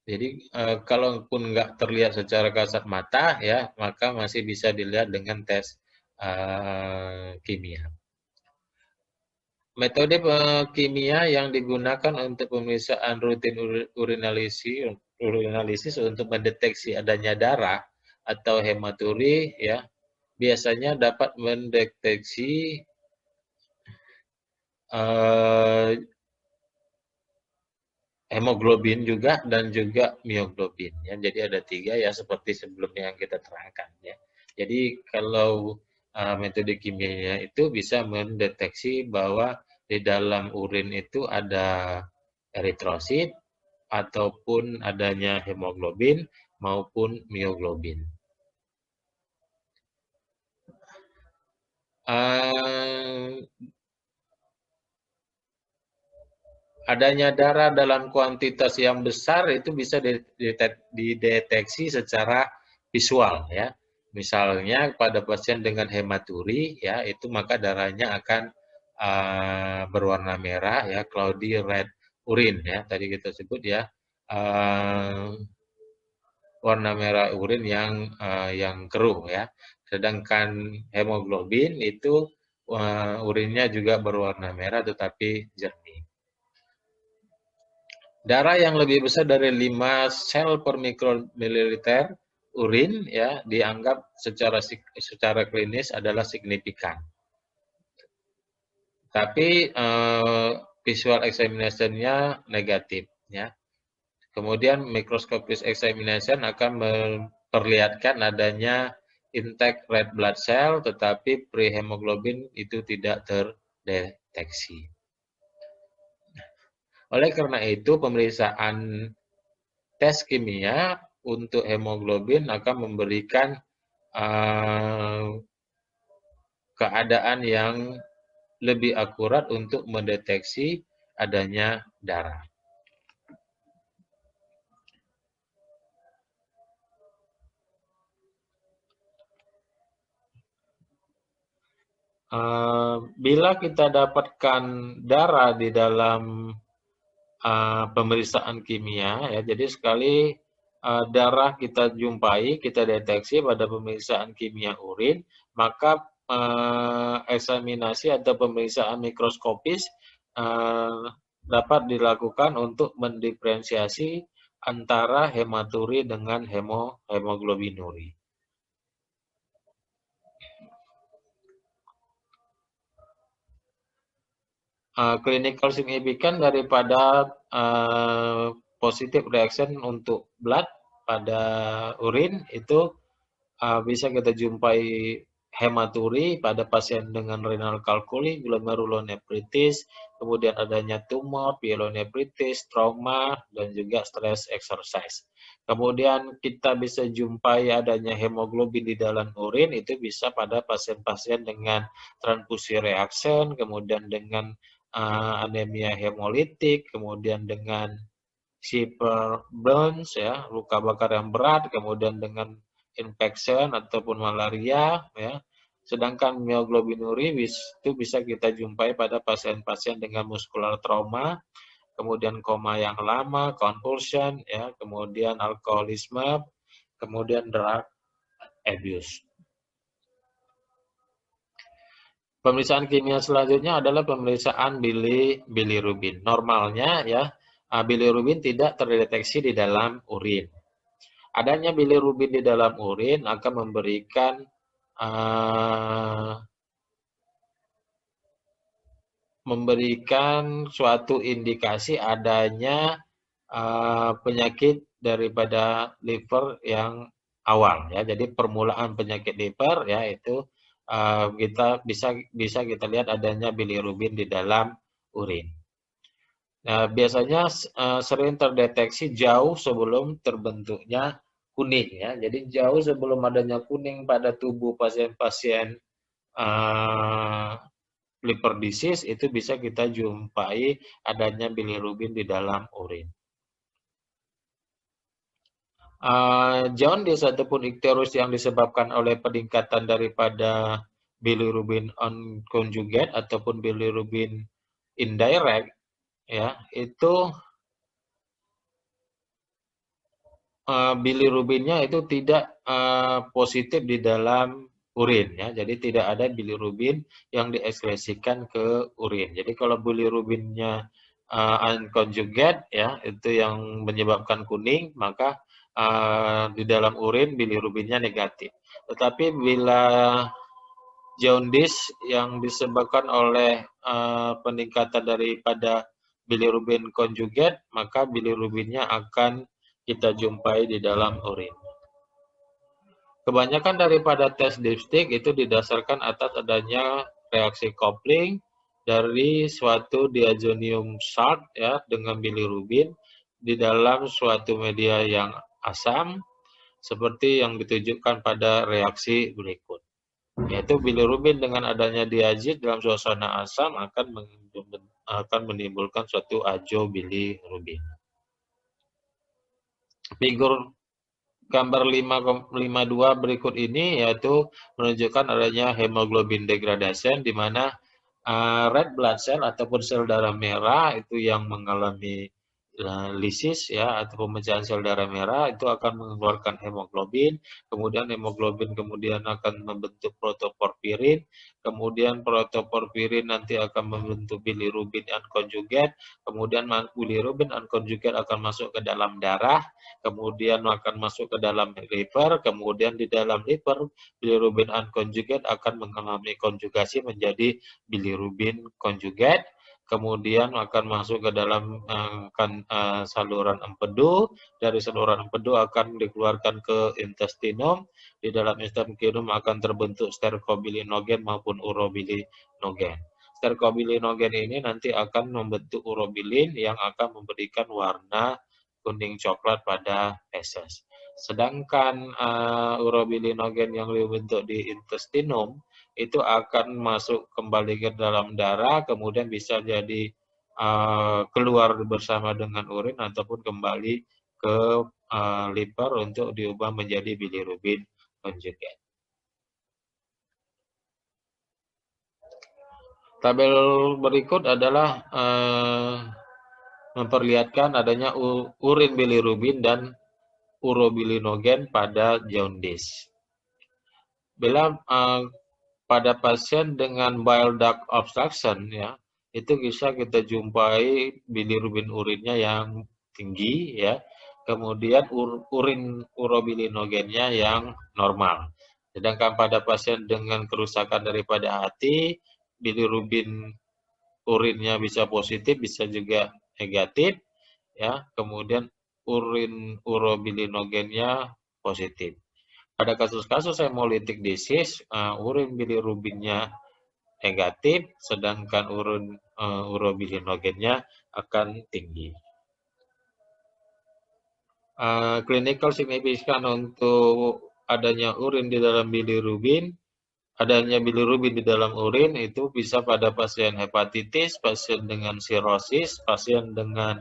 Jadi kalaupun nggak terlihat secara kasat mata, ya, maka masih bisa dilihat dengan tes kimia. Metode kimia yang digunakan untuk pemeriksaan rutin urinalisis untuk mendeteksi adanya darah atau hematuri, ya, biasanya dapat mendeteksi hemoglobin juga dan juga mioglobin, ya. Jadi ada 3, ya, seperti sebelumnya yang kita terangkan, ya. Jadi kalau metode kimianya itu bisa mendeteksi bahwa di dalam urin itu ada eritrosit ataupun adanya hemoglobin maupun mioglobin. Adanya darah dalam kuantitas yang besar itu bisa dideteksi secara visual ya. Misalnya pada pasien dengan hematuri ya itu maka darahnya akan berwarna merah ya, cloudy red urine ya. Tadi kita sebut ya warna merah urin yang keruh ya. Sedangkan hemoglobin itu urinnya juga berwarna merah tetapi jernih. Darah yang lebih besar dari 5 sel per mikromililiter urin ya dianggap secara klinis adalah signifikan. Tapi visual examination-nya negatif ya. Kemudian microscopic examination akan memperlihatkan adanya intact red blood cell tetapi prehemoglobin itu tidak terdeteksi. Oleh karena itu, pemeriksaan tes kimia untuk hemoglobin akan memberikan keadaan yang lebih akurat untuk mendeteksi adanya darah. Bila kita dapatkan darah di dalam pemeriksaan kimia ya. Jadi sekali darah kita jumpai, kita deteksi pada pemeriksaan kimia urin, maka eksaminasi atau pemeriksaan mikroskopis dapat dilakukan untuk mendiferensiasi antara hematuri dengan hemoglobinuri. Clinical signifikan daripada positive reaction untuk blood pada urin itu bisa kita jumpai hematuri pada pasien dengan renal calculi, glomerulonefritis, kemudian adanya tumor, pyelonefritis, trauma, dan juga stress exercise. Kemudian kita bisa jumpai adanya hemoglobin di dalam urin, itu bisa pada pasien-pasien dengan transfusi reaction, kemudian dengan anemia hemolitik, kemudian dengan severe burns ya, luka bakar yang berat, kemudian dengan infection ataupun malaria ya. Sedangkan mioglobinuria itu bisa kita jumpai pada pasien-pasien dengan muskular trauma, kemudian koma yang lama, convulsion ya, kemudian alkoholisme, kemudian drug abuse. Pemeriksaan kimia selanjutnya adalah pemeriksaan bilirubin. Normalnya ya, bilirubin tidak terdeteksi di dalam urin. Adanya bilirubin di dalam urin akan memberikan suatu indikasi adanya penyakit daripada liver yang awal ya. Jadi permulaan penyakit liver ya itu kita bisa kita lihat adanya bilirubin di dalam urin. Nah, biasanya sering terdeteksi jauh sebelum terbentuknya kuning ya. Jadi jauh sebelum adanya kuning pada tubuh pasien-pasien liver disease itu bisa kita jumpai adanya bilirubin di dalam urin. Jaundice ataupun ikterus yang disebabkan oleh peningkatan daripada bilirubin unconjugate ataupun bilirubin indirect ya, itu bilirubinnya itu tidak positif di dalam urin ya. Jadi tidak ada bilirubin yang diekskresikan ke urin. Jadi kalau bilirubinnya unconjugate ya, itu yang menyebabkan kuning, maka di dalam urin bilirubinnya negatif. Tetapi bila jaundice yang disebabkan oleh peningkatan daripada bilirubin conjugate, maka bilirubinnya akan kita jumpai di dalam urin. Kebanyakan daripada tes dipstick itu didasarkan atas adanya reaksi coupling dari suatu diazonium salt ya dengan bilirubin di dalam suatu media yang asam seperti yang ditunjukkan pada reaksi berikut. Yaitu bilirubin dengan adanya diazid dalam suasana asam akan akan menimbulkan suatu ajobilirubin. Figur gambar 5,52 berikut ini yaitu menunjukkan adanya hemoglobin degradation, di mana red blood cell ataupun sel darah merah itu yang mengalami lisis ya atau pemecahan sel darah merah itu akan mengeluarkan hemoglobin, kemudian hemoglobin kemudian akan membentuk protoporfirin, kemudian protoporfirin nanti akan membentuk bilirubin unconjugate, kemudian bilirubin unconjugate akan masuk ke dalam darah, kemudian akan masuk ke dalam liver, kemudian di dalam liver bilirubin unconjugate akan mengalami konjugasi menjadi bilirubin konjugat, kemudian akan masuk ke dalam saluran empedu, dari saluran empedu akan dikeluarkan ke intestinum, di dalam intestinum akan terbentuk stercobilinogen maupun urobilinogen. Stercobilinogen ini nanti akan membentuk urobilin yang akan memberikan warna kuning coklat pada feses. Sedangkan urobilinogen yang dibentuk di intestinum itu akan masuk kembali ke dalam darah, kemudian bisa jadi keluar bersama dengan urin ataupun kembali ke liver untuk diubah menjadi bilirubin konjugat. Tabel berikut adalah memperlihatkan adanya urin bilirubin dan urobilinogen pada jaundice. Bila pada pasien dengan bile duct obstruction ya, itu bisa kita jumpai bilirubin urinnya yang tinggi ya. Kemudian urin urobilinogennya yang normal. Sedangkan pada pasien dengan kerusakan daripada hati, bilirubin urinnya bisa positif, bisa juga negatif ya. Kemudian urin urobilinogennya positif. Pada kasus-kasus hemolytic disease, urin bilirubinnya negatif, sedangkan urobilinogennya akan tinggi. Clinical signifikan untuk adanya urin di dalam bilirubin, adanya bilirubin di dalam urin itu bisa pada pasien hepatitis, pasien dengan sirosis, pasien dengan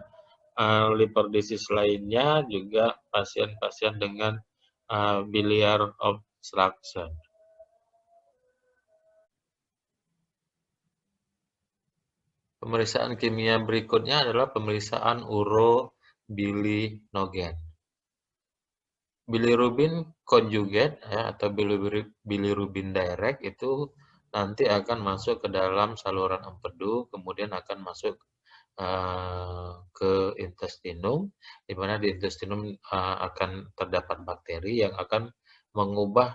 liver disease lainnya, juga pasien-pasien dengan biliar obstruction. Pemeriksaan kimia berikutnya adalah pemeriksaan urobilinogen. Bilirubin konjugat ya, atau bilirubin direct itu nanti akan masuk ke dalam saluran empedu, kemudian akan masuk ke intestinum, di mana di intestinum akan terdapat bakteri yang akan mengubah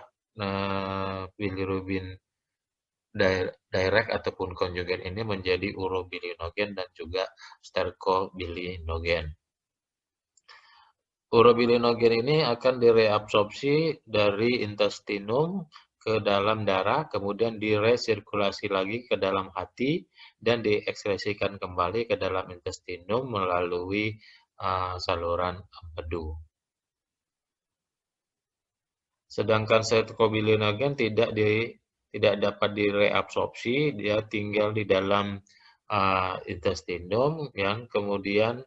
bilirubin direct ataupun konjugat ini menjadi urobilinogen dan juga stercobilinogen. Urobilinogen ini akan direabsorpsi dari intestinum ke dalam darah, kemudian diresirkulasi lagi ke dalam hati, dan diekskresikan kembali ke dalam intestinum melalui saluran empedu. Sedangkan stercobilinogen tidak dapat direabsorpsi, dia tinggal di dalam intestinum yang kemudian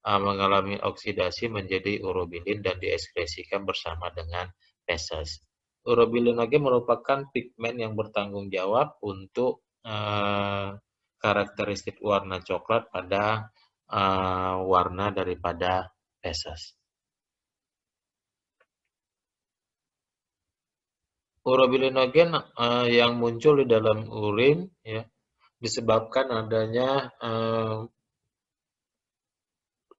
mengalami oksidasi menjadi urobilin dan diekskresikan bersama dengan feses. Urobilinogen merupakan pigmen yang bertanggung jawab untuk karakteristik warna coklat pada warna daripada feses. Urobilinogen yang muncul di dalam urin ya, disebabkan adanya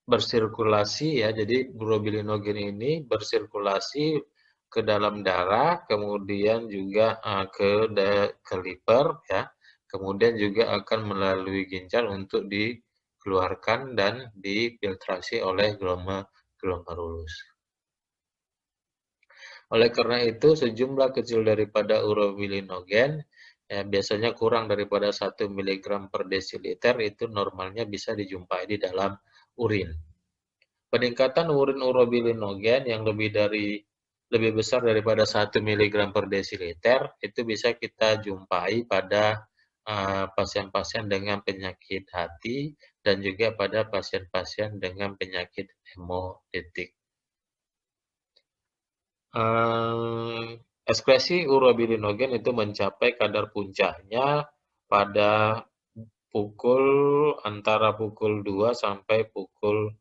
bersirkulasi ya, jadi urobilinogen ini bersirkulasi ke dalam darah, kemudian juga ke liver ya, kemudian juga akan melalui ginjal untuk dikeluarkan dan difiltrasi oleh glomerulus. Oleh karena itu, sejumlah kecil daripada urobilinogen, ya, biasanya kurang daripada 1 mg per desiliter, itu normalnya bisa dijumpai di dalam urin. Peningkatan urin urobilinogen yang lebih besar daripada 1 mg per desiliter, itu bisa kita jumpai pada pasien-pasien dengan penyakit hati dan juga pada pasien-pasien dengan penyakit hemolitik. Ekskresi urobilinogen itu mencapai kadar puncaknya pada antara pukul 2 sampai pukul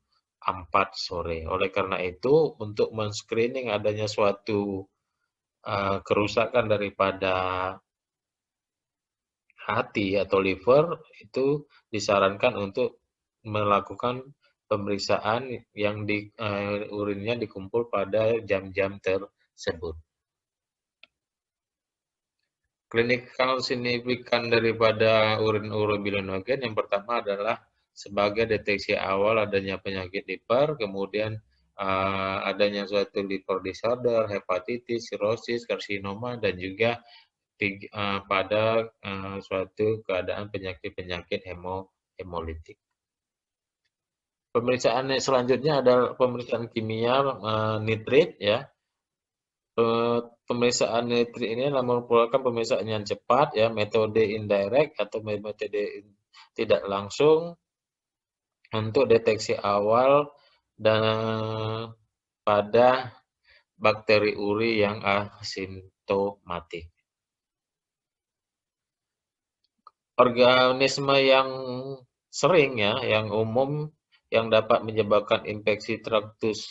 4 sore. Oleh karena itu, untuk men-screening adanya suatu kerusakan daripada hati atau liver, itu disarankan untuk melakukan pemeriksaan yang urinnya dikumpul pada jam-jam tersebut. Clinical signifikan daripada urin urobilinogen yang pertama adalah sebagai deteksi awal adanya penyakit liver, kemudian adanya suatu liver disorder, hepatitis, sirosis, karsinoma, dan juga pada suatu keadaan penyakit-penyakit hemolitik. Pemeriksaan selanjutnya adalah pemeriksaan kimia nitrit ya. Pemeriksaan nitrit ini merupakan pemeriksaan yang cepat ya, metode indirect atau metode tidak langsung untuk deteksi awal dan pada bakteri uri yang asimptomatik. Organisme yang sering ya, yang umum yang dapat menyebabkan infeksi traktus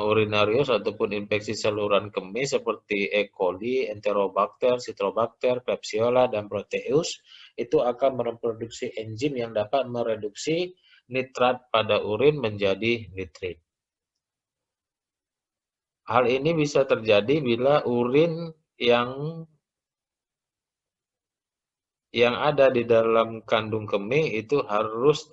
urinarius ataupun infeksi saluran kemih seperti E. coli, Enterobacter, Citrobacter, Klebsiella, dan Proteus itu akan memproduksi enzim yang dapat mereduksi nitrat pada urin menjadi nitrit. Hal ini bisa terjadi bila urin yang ada di dalam kandung kemih itu harus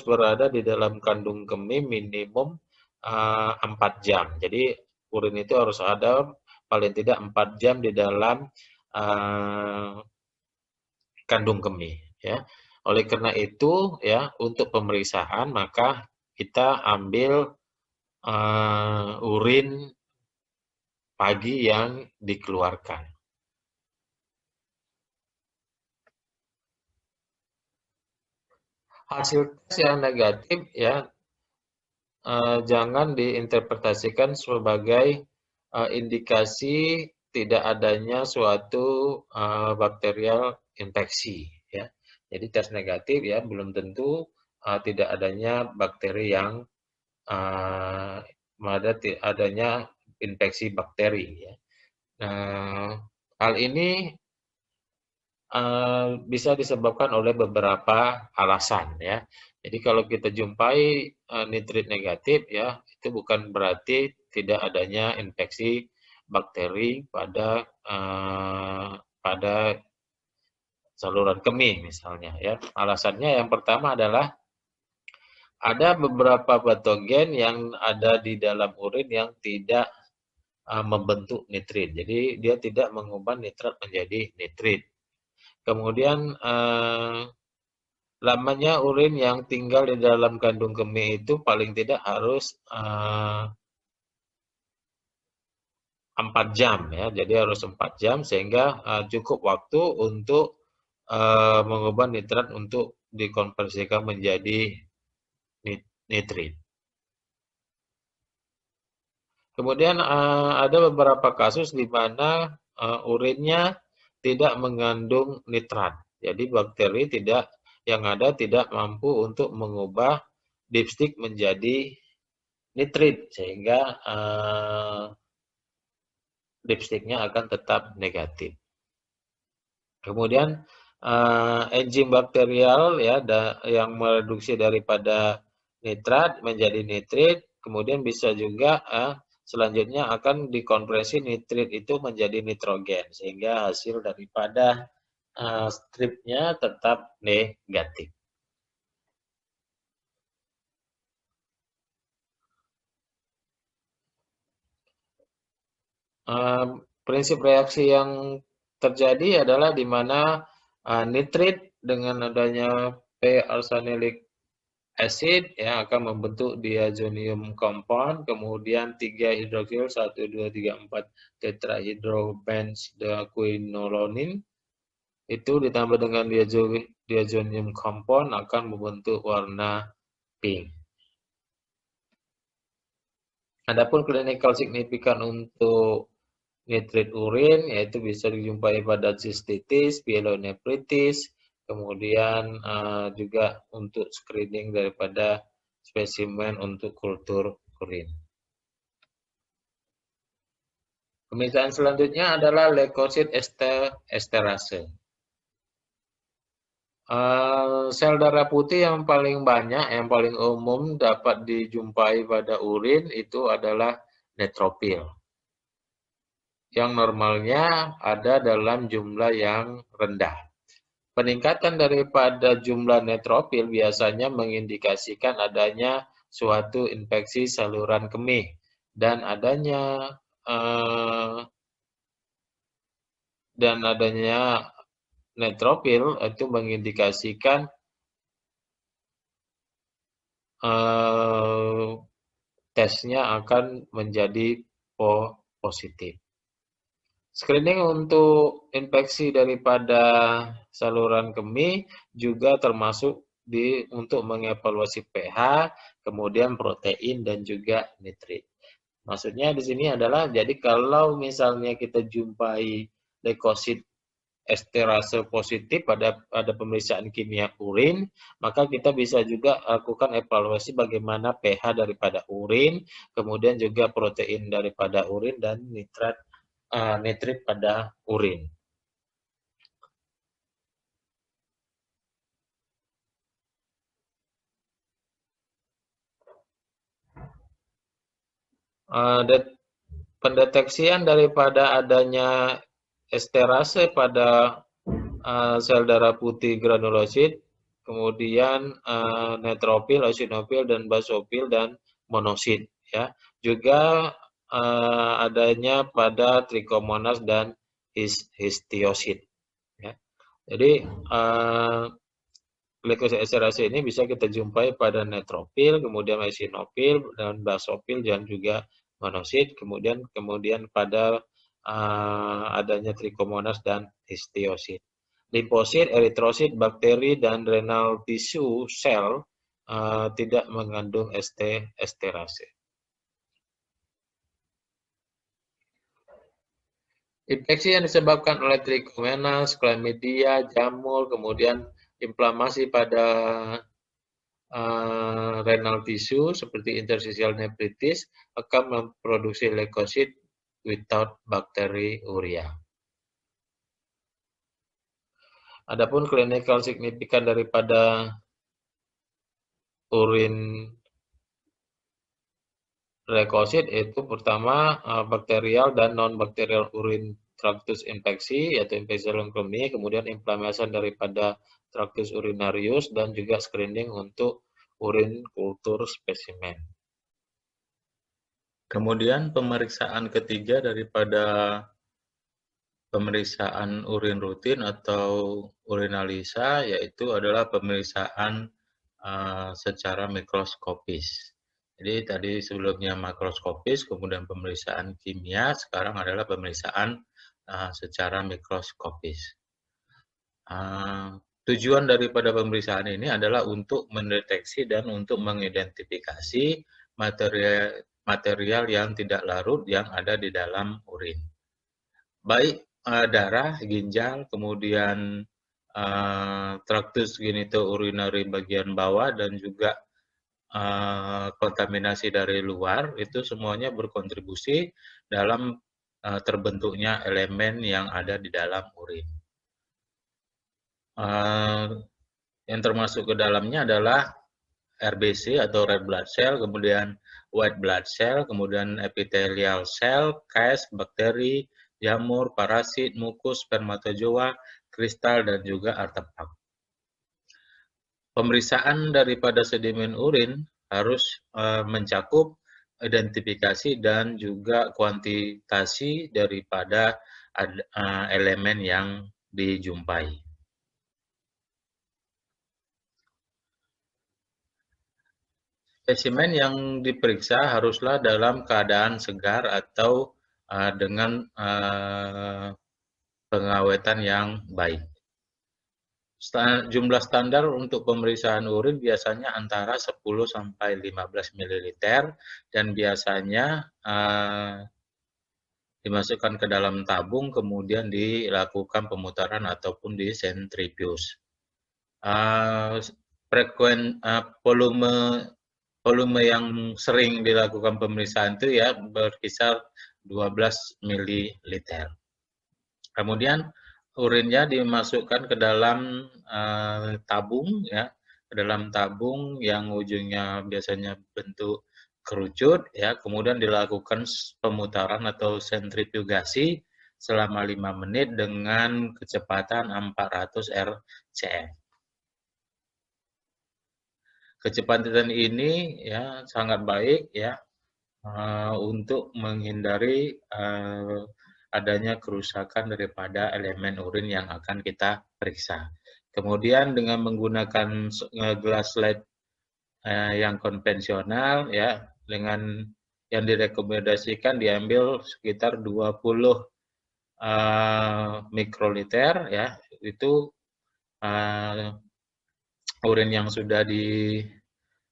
berada di dalam kandung kemih minimum 4 jam. Jadi urin itu harus ada paling tidak 4 jam di dalam kandung kemih ya. Oleh karena itu ya, untuk pemeriksaan maka kita ambil urin pagi yang dikeluarkan. Hasil tes yang negatif ya jangan diinterpretasikan sebagai indikasi tidak adanya suatu bakterial infeksi ya. Jadi tes negatif ya belum tentu tidak adanya bakteri yang adanya infeksi bakteri ya. Nah, hal ini bisa disebabkan oleh beberapa alasan ya. Jadi kalau kita jumpai nitrit negatif ya, itu bukan berarti tidak adanya infeksi bakteri pada saluran kemih misalnya ya. Alasannya yang pertama adalah ada beberapa patogen yang ada di dalam urin yang tidak membentuk nitrit. Jadi dia tidak mengubah nitrat menjadi nitrit. Kemudian lamanya urin yang tinggal di dalam kandung kemih itu paling tidak harus 4 jam ya. Jadi harus 4 jam sehingga cukup waktu untuk mengubah nitrat untuk dikonversikan menjadi nitrit. Kemudian ada beberapa kasus di mana urinnya tidak mengandung nitrat. Jadi bakteri yang ada tidak mampu untuk mengubah dipstik menjadi nitrit sehingga dipstiknya akan tetap negatif. Kemudian enzim bakterial ya yang mereduksi daripada nitrat menjadi nitrit, kemudian bisa juga selanjutnya akan dikonversi nitrit itu menjadi nitrogen sehingga hasil daripada stripnya tetap negatif. Prinsip reaksi yang terjadi adalah di mana nitrit dengan adanya P-arsenilic acid ya akan membentuk diazonium compound, kemudian 3 hidroksil 1 2 3 4 tetrahydrobenzoquinolanin itu ditambah dengan diazonium compound akan membentuk warna pink. Adapun clinical signifikan untuk nitrit urin yaitu bisa dijumpai pada sistitis, pyelonephritis, kemudian juga untuk screening daripada spesimen untuk kultur urin. Pemeriksaan selanjutnya adalah leukosit esterase. Sel darah putih yang paling banyak, yang paling umum dapat dijumpai pada urin itu adalah neutropil. Yang normalnya ada dalam jumlah yang rendah. Peningkatan daripada jumlah neutropil biasanya mengindikasikan adanya suatu infeksi saluran kemih dan adanya neutropil itu mengindikasikan tesnya akan menjadi positif. Screening untuk infeksi daripada saluran kemih juga termasuk untuk mengevaluasi pH, kemudian protein dan juga nitrit. Maksudnya di sini adalah jadi kalau misalnya kita jumpai leukosit esterase positif pada pemeriksaan kimia urin, maka kita bisa juga lakukan evaluasi bagaimana pH daripada urin, kemudian juga protein daripada urin dan nitrit pada urin. Pendeteksian daripada adanya esterase pada sel darah putih granulosit, kemudian neutropil, eosinofil, dan basofil dan monosit. Ya, juga adanya pada trichomonas dan histiosit. Ya. Jadi leukosit esterase ini bisa kita jumpai pada neutropil, kemudian eosinofil dan basofil dan juga monosit, kemudian pada adanya trichomonas dan histiosit. Limfosit, eritrosit, bakteri dan renal tissue sel tidak mengandung esterase. Infeksi yang disebabkan oleh trichomonas, chlamydia, jamur, kemudian inflamasi pada renal tissue seperti interstitial nephritis akan memproduksi leukosit without bacteriuria. Adapun clinical signifikan daripada urin leukosit itu pertama bakterial dan non-bakterial urin tractus infeksi yaitu infeksi saluran kemih, kemudian inflamasi daripada tractus urinarius dan juga screening untuk urin kultur spesimen. Kemudian pemeriksaan ketiga daripada pemeriksaan urin rutin atau urinalisa yaitu adalah pemeriksaan secara mikroskopis. Jadi tadi sebelumnya makroskopis, kemudian pemeriksaan kimia, sekarang adalah pemeriksaan secara mikroskopis. Tujuan daripada pemeriksaan ini adalah untuk mendeteksi dan untuk mengidentifikasi material yang tidak larut yang ada di dalam urin. Baik darah, ginjal, kemudian traktus genitourinary bagian bawah dan juga kontaminasi dari luar, itu semuanya berkontribusi dalam terbentuknya elemen yang ada di dalam urin. Yang termasuk ke dalamnya adalah RBC atau red blood cell, kemudian white blood cell, kemudian epithelial cell, cash, bakteri, jamur, parasit, mukus, spermatozoa, kristal, dan juga artefak. Pemeriksaan daripada sedimen urin harus mencakup identifikasi dan juga kuantitasi daripada elemen yang dijumpai. Spesimen yang diperiksa haruslah dalam keadaan segar atau dengan pengawetan yang baik. Jumlah standar untuk pemeriksaan urin biasanya antara 10 sampai 15 ml dan biasanya dimasukkan ke dalam tabung kemudian dilakukan pemutaran ataupun disentrifuge. Volume yang sering dilakukan pemeriksaan itu ya berkisar 12 ml. Kemudian urinnya dimasukkan ke dalam tabung ya, ke dalam tabung yang ujungnya biasanya bentuk kerucut ya, kemudian dilakukan pemutaran atau sentrifugasi selama 5 menit dengan kecepatan 400 RCM. Kecepatan ini ya sangat baik ya untuk menghindari adanya kerusakan daripada elemen urin yang akan kita periksa. Kemudian dengan menggunakan gelas lead yang konvensional ya, dengan yang direkomendasikan diambil sekitar 20 mikroliter ya, itu urin yang sudah di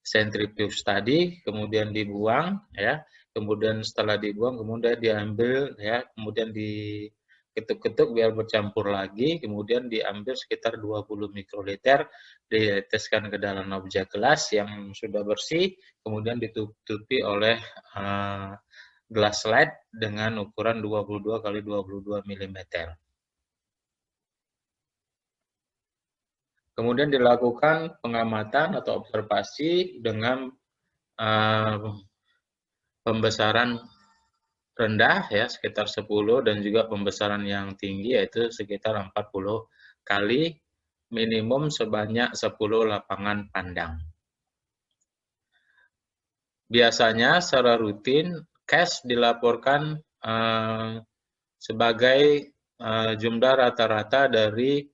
sentrifuge tadi, kemudian dibuang ya, kemudian setelah dibuang kemudian diambil ya, kemudian diketuk-ketuk biar bercampur lagi, kemudian diambil sekitar 20 mikroliter, diteteskan ke dalam objek gelas yang sudah bersih, kemudian ditutupi oleh gelas lead dengan ukuran 22 kali 22 mm. Kemudian dilakukan pengamatan atau observasi dengan pembesaran rendah ya sekitar 10 dan juga pembesaran yang tinggi yaitu sekitar 40 kali, minimum sebanyak 10 lapangan pandang. Biasanya secara rutin cash dilaporkan sebagai jumlah rata-rata dari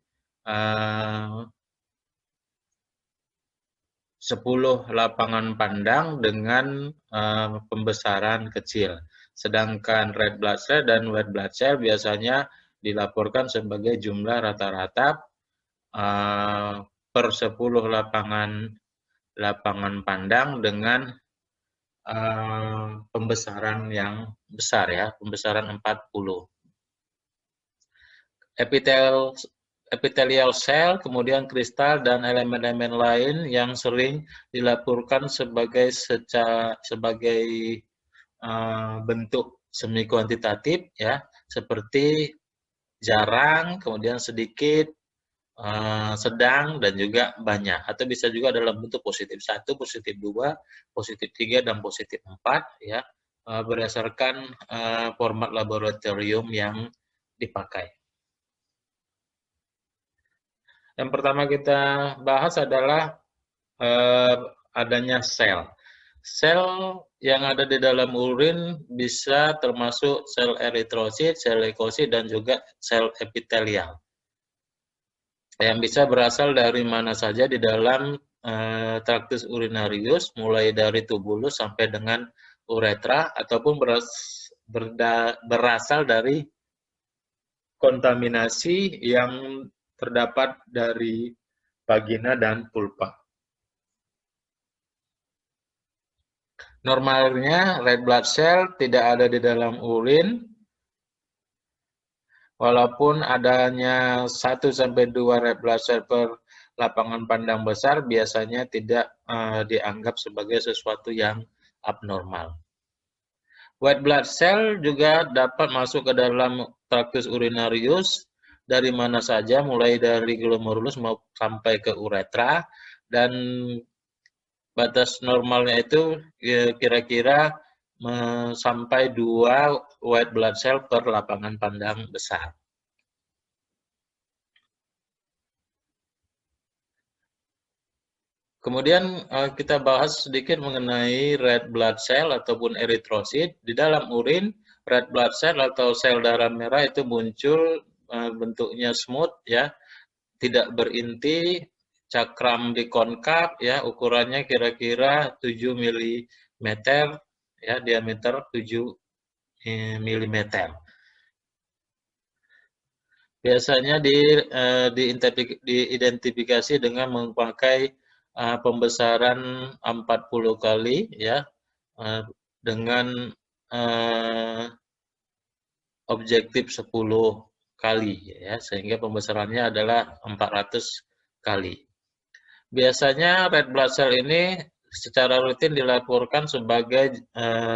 10 lapangan pandang dengan pembesaran kecil. Sedangkan red blood cell dan white blood cell biasanya dilaporkan sebagai jumlah rata-rata per 10 lapangan pandang dengan pembesaran yang besar ya, pembesaran 40. Epithelial cell, kemudian kristal dan elemen-elemen lain yang sering dilaporkan sebagai bentuk semi kuantitatif ya, seperti jarang, kemudian sedikit, sedang dan juga banyak, atau bisa juga dalam bentuk positif 1, positif 2, positif 3 dan positif 4 ya, berdasarkan format laboratorium yang dipakai. Yang pertama kita bahas adalah adanya sel. Sel yang ada di dalam urin bisa termasuk sel eritrosit, sel leukosit, dan juga sel epitelial. Yang bisa berasal dari mana saja di dalam traktus urinarius, mulai dari tubulus sampai dengan uretra, ataupun berasal dari kontaminasi yang terdapat dari vagina dan vulva. Normalnya red blood cell tidak ada di dalam urin, walaupun adanya 1-2 red blood cell per lapangan pandang besar biasanya tidak dianggap sebagai sesuatu yang abnormal. White blood cell juga dapat masuk ke dalam traktus urinarius dari mana saja, mulai dari glomerulus sampai ke uretra, dan batas normalnya itu kira-kira sampai 2 white blood cell per lapangan pandang besar. Kemudian kita bahas sedikit mengenai red blood cell ataupun eritrosit. Di dalam urin, red blood cell atau sel darah merah itu muncul bentuknya smooth ya, tidak berinti, cakram dikonkav ya, ukurannya kira-kira 7 mm ya, diameter 7 mm. Biasanya diidentifikasi dengan memakai pembesaran 40 kali ya, dengan objektif 10 kali ya, sehingga pembesarannya adalah 400 kali. Biasanya red blood cell ini secara rutin dilaporkan sebagai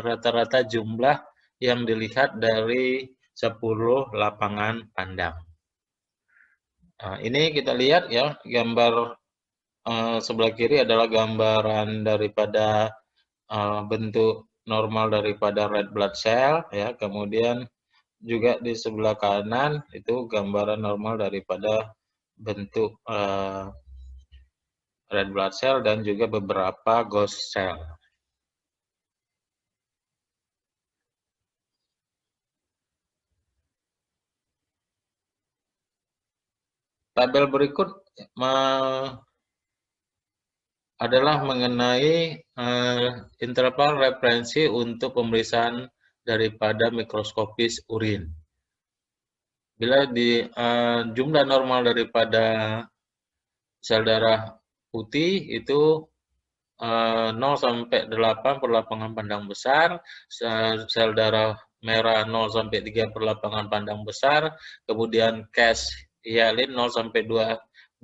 rata-rata jumlah yang dilihat dari 10 lapangan pandang. Nah, ini kita lihat ya, gambar sebelah kiri adalah gambaran daripada bentuk normal daripada red blood cell ya, kemudian juga di sebelah kanan itu gambaran normal daripada bentuk red blood cell dan juga beberapa ghost cell. Tabel berikut adalah mengenai interval referensi untuk pemeriksaan daripada mikroskopis urin. Bila jumlah normal daripada sel darah putih itu 0 sampai 8 per lapangan pandang besar, sel darah merah 0 sampai 3 per lapangan pandang besar, kemudian cash hyalin 0 sampai 2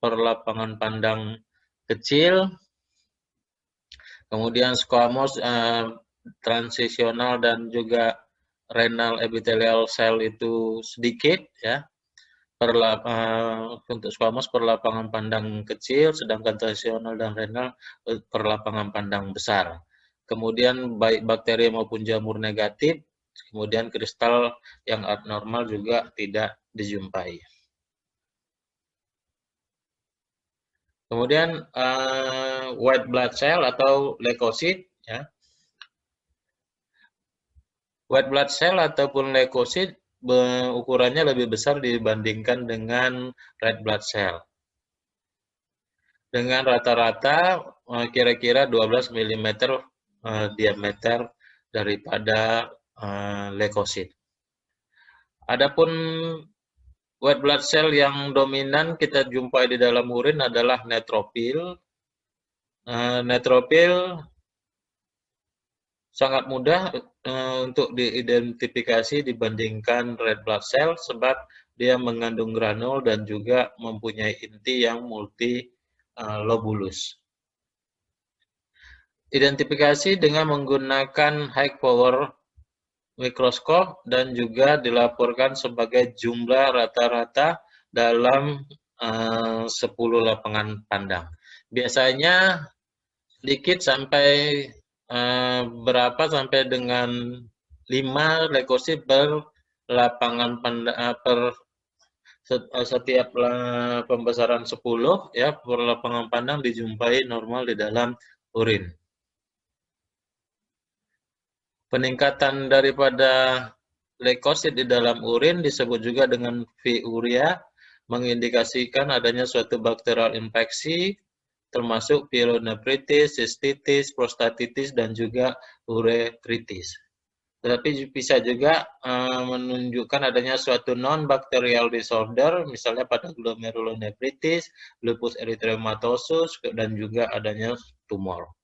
per lapangan pandang kecil, kemudian squamous transisional dan juga renal epithelial cell itu sedikit ya. Untuk squamous per lapangan pandang kecil, sedangkan transisional dan renal per lapangan pandang besar. Kemudian baik bakteri maupun jamur negatif, kemudian kristal yang abnormal juga tidak dijumpai. Kemudian white blood cell atau leukosit ya. White blood cell ataupun leukosit ukurannya lebih besar dibandingkan dengan red blood cell. Dengan rata-rata kira-kira 12 mm diameter daripada leukosit. Adapun white blood cell yang dominan kita jumpai di dalam urin adalah neutropil. Neutropil sangat mudah untuk diidentifikasi dibandingkan red blood cell sebab dia mengandung granul dan juga mempunyai inti yang multilobulus. Identifikasi dengan menggunakan high power mikroskop dan juga dilaporkan sebagai jumlah rata-rata dalam 10 lapangan pandang. Biasanya sedikit sampai berapa sampai dengan 5 leukosit per lapangan pandang setiap pembesaran 10 ya per lapangan pandang dijumpai normal di dalam urin. Peningkatan daripada leukosit di dalam urin disebut juga dengan V-urea, mengindikasikan adanya suatu bakterial infeksi termasuk pyelonephritis, cystitis, prostatitis, dan juga uretritis. Tetapi bisa juga menunjukkan adanya suatu non-bacterial disorder, misalnya pada glomerulonephritis, lupus erythematosus, dan juga adanya tumor.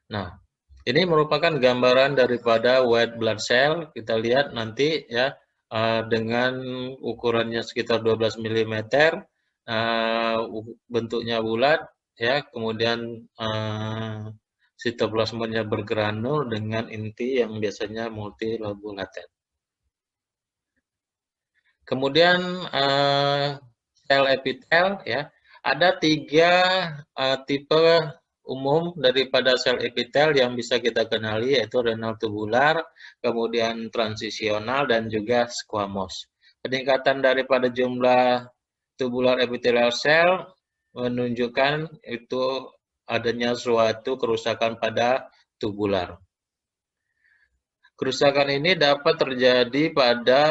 Nah, ini merupakan gambaran daripada white blood cell. Kita lihat nanti ya dengan ukurannya sekitar 12 mm, bentuknya bulat, ya, kemudian sitoplasmanya bergranul dengan inti yang biasanya multilobulated. Kemudian sel epitel ya, ada 3 tipe umum daripada sel epitel yang bisa kita kenali, yaitu renal tubular, kemudian transisional, dan juga squamous. Peningkatan daripada jumlah tubular epithelial cell menunjukkan itu adanya suatu kerusakan pada tubular. Kerusakan ini dapat terjadi pada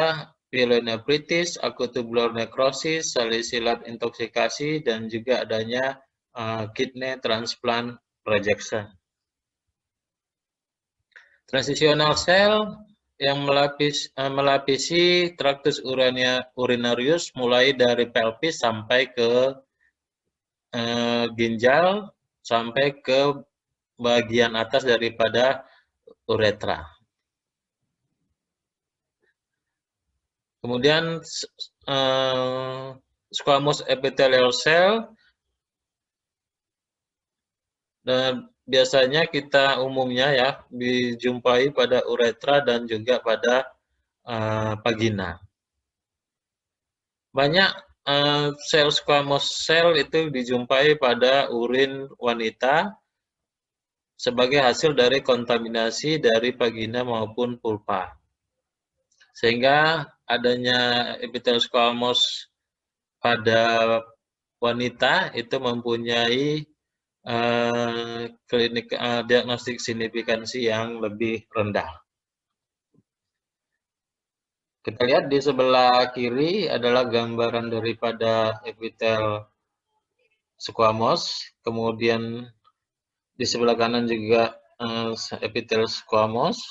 pyelonephritis, acute tubular necrosis, salicilat intoksikasi, dan juga adanya kidney transplant rejection. Transitional cell yang melapisi traktus urinarius mulai dari pelvis sampai ke ginjal sampai ke bagian atas daripada uretra. Kemudian squamous epithelial cell, dan biasanya kita umumnya ya dijumpai pada uretra dan juga pada vagina. Banyak sel squamous cell itu dijumpai pada urin wanita sebagai hasil dari kontaminasi dari vagina maupun vulva. Sehingga adanya epithelial squamous pada wanita itu mempunyai diagnostik signifikansi yang lebih rendah. Kita lihat di sebelah kiri adalah gambaran daripada epitel squamous, kemudian di sebelah kanan juga epitel squamous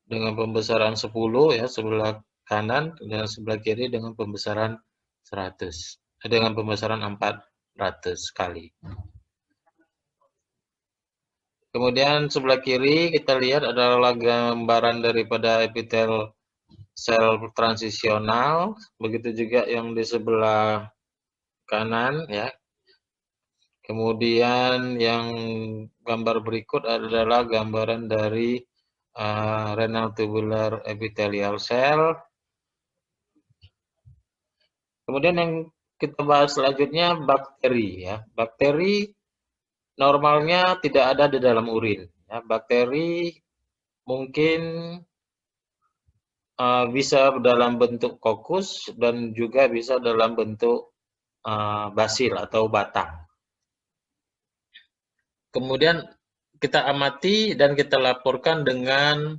dengan pembesaran 10 ya sebelah kanan, dan sebelah kiri dengan pembesaran 100 dengan pembesaran 400 kali. Kemudian sebelah kiri kita lihat adalah gambaran daripada epitel sel transisional, begitu juga yang di sebelah kanan ya. Kemudian yang gambar berikut adalah gambaran dari renal tubular epithelial cell. Kemudian yang kita bahas selanjutnya bakteri ya. Bakteri normalnya tidak ada di dalam urin. Ya. Bakteri mungkin bisa dalam bentuk kokus dan juga bisa dalam bentuk basil atau batang. Kemudian kita amati dan kita laporkan dengan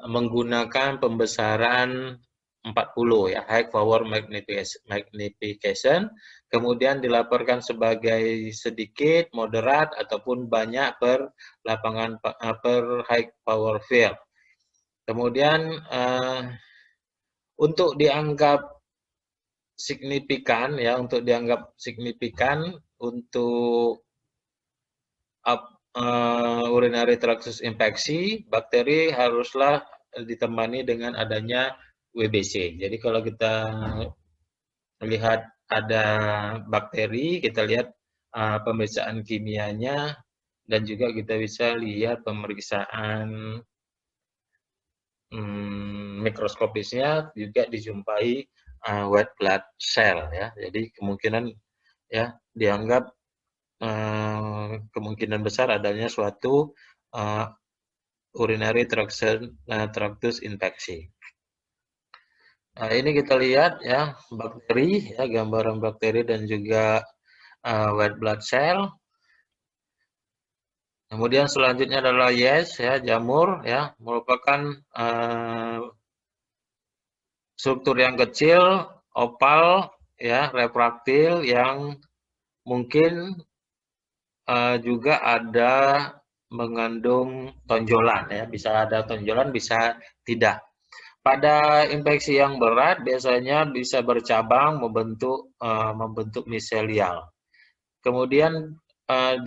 menggunakan pembesaran 40 ya, high power magnification, kemudian dilaporkan sebagai sedikit, moderat ataupun banyak per high power field. Kemudian untuk dianggap signifikan ya, untuk urinary tract infeksi, bakteri haruslah ditemani dengan adanya WBC. Jadi kalau kita lihat ada bakteri, kita lihat pemeriksaan kimianya dan juga kita bisa lihat pemeriksaan mikroskopisnya juga dijumpai white blood cell ya. Jadi kemungkinan ya dianggap kemungkinan besar adanya suatu urinary tractus infeksi. Nah, ini kita lihat ya bakteri ya, gambaran bakteri dan juga white blood cell. Kemudian selanjutnya adalah yeast ya, jamur ya, merupakan struktur yang kecil, opal ya, refraktil yang mungkin juga ada mengandung tonjolan ya, bisa ada tonjolan, bisa tidak. Pada infeksi yang berat biasanya bisa bercabang membentuk miselial. Kemudian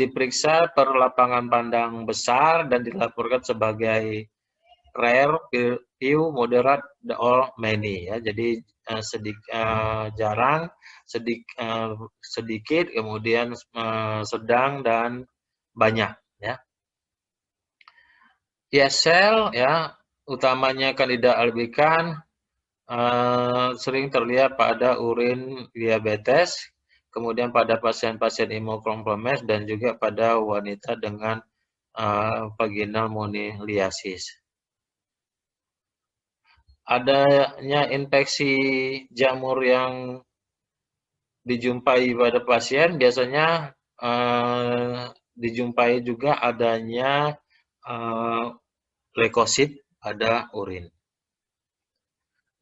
diperiksa per lapangan pandang besar dan dilaporkan sebagai rare, few, moderate, or many ya. Jadi jarang, sedikit, kemudian sedang dan banyak ya. Sel ya, utamanya Candida albicans sering terlihat pada urin diabetes, kemudian pada pasien-pasien immunocompromised dan juga pada wanita dengan vaginal moniliasis. Adanya infeksi jamur yang dijumpai pada pasien biasanya dijumpai juga adanya leukosit pada urin.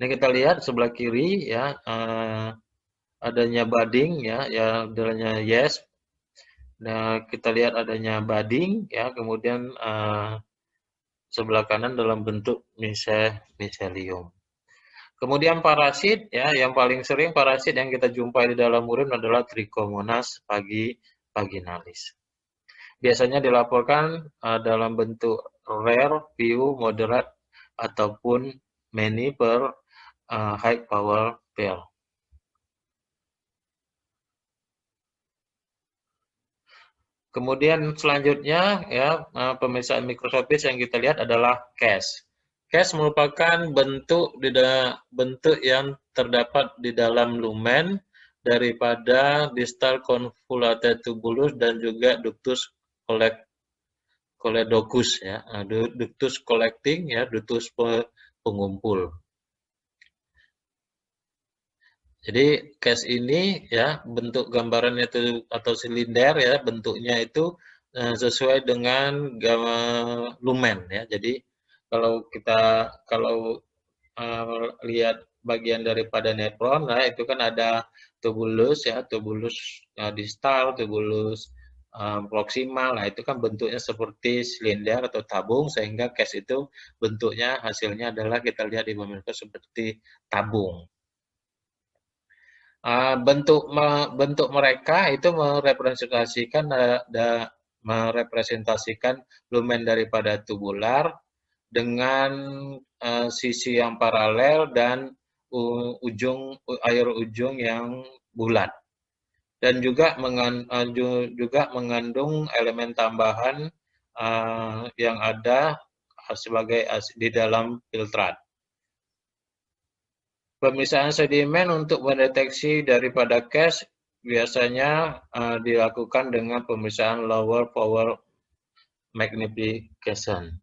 Ini kita lihat sebelah kiri ya, adanya budding ya, adanya yeast. Nah, kita lihat adanya budding ya, kemudian sebelah kanan dalam bentuk miselium. Kemudian parasit, ya, yang paling sering parasit yang kita jumpai di dalam urin adalah Trichomonas vaginalis. Biasanya dilaporkan dalam bentuk rare, few, moderate, ataupun many per high power pill. Kemudian selanjutnya, ya, pemeriksaan mikroskopis yang kita lihat adalah CAS. CAS merupakan bentuk yang terdapat di dalam lumen daripada distal convoluted tubulus dan juga ductus coledocus, ya, ductus collecting, ya, ductus pengumpul. Jadi CAS ini, ya, bentuk gambarannya itu atau silinder, ya, bentuknya itu sesuai dengan lumen, ya. Jadi kalau kita lihat bagian daripada nephron, nah itu kan ada tubulus, ya, tubulus distal, tubulus proksimal. Nah itu kan bentuknya seperti silinder atau tabung, sehingga CAS itu bentuknya hasilnya adalah kita lihat di mikroskop seperti tabung. Bentuk mereka itu merepresentasikan lumen daripada tubular dengan sisi yang paralel dan air ujung yang bulat, dan juga mengandung elemen tambahan yang ada sebagai di dalam filtrat. Pemeriksaan sedimen untuk mendeteksi daripada CAS biasanya dilakukan dengan pemeriksaan lower power magnification.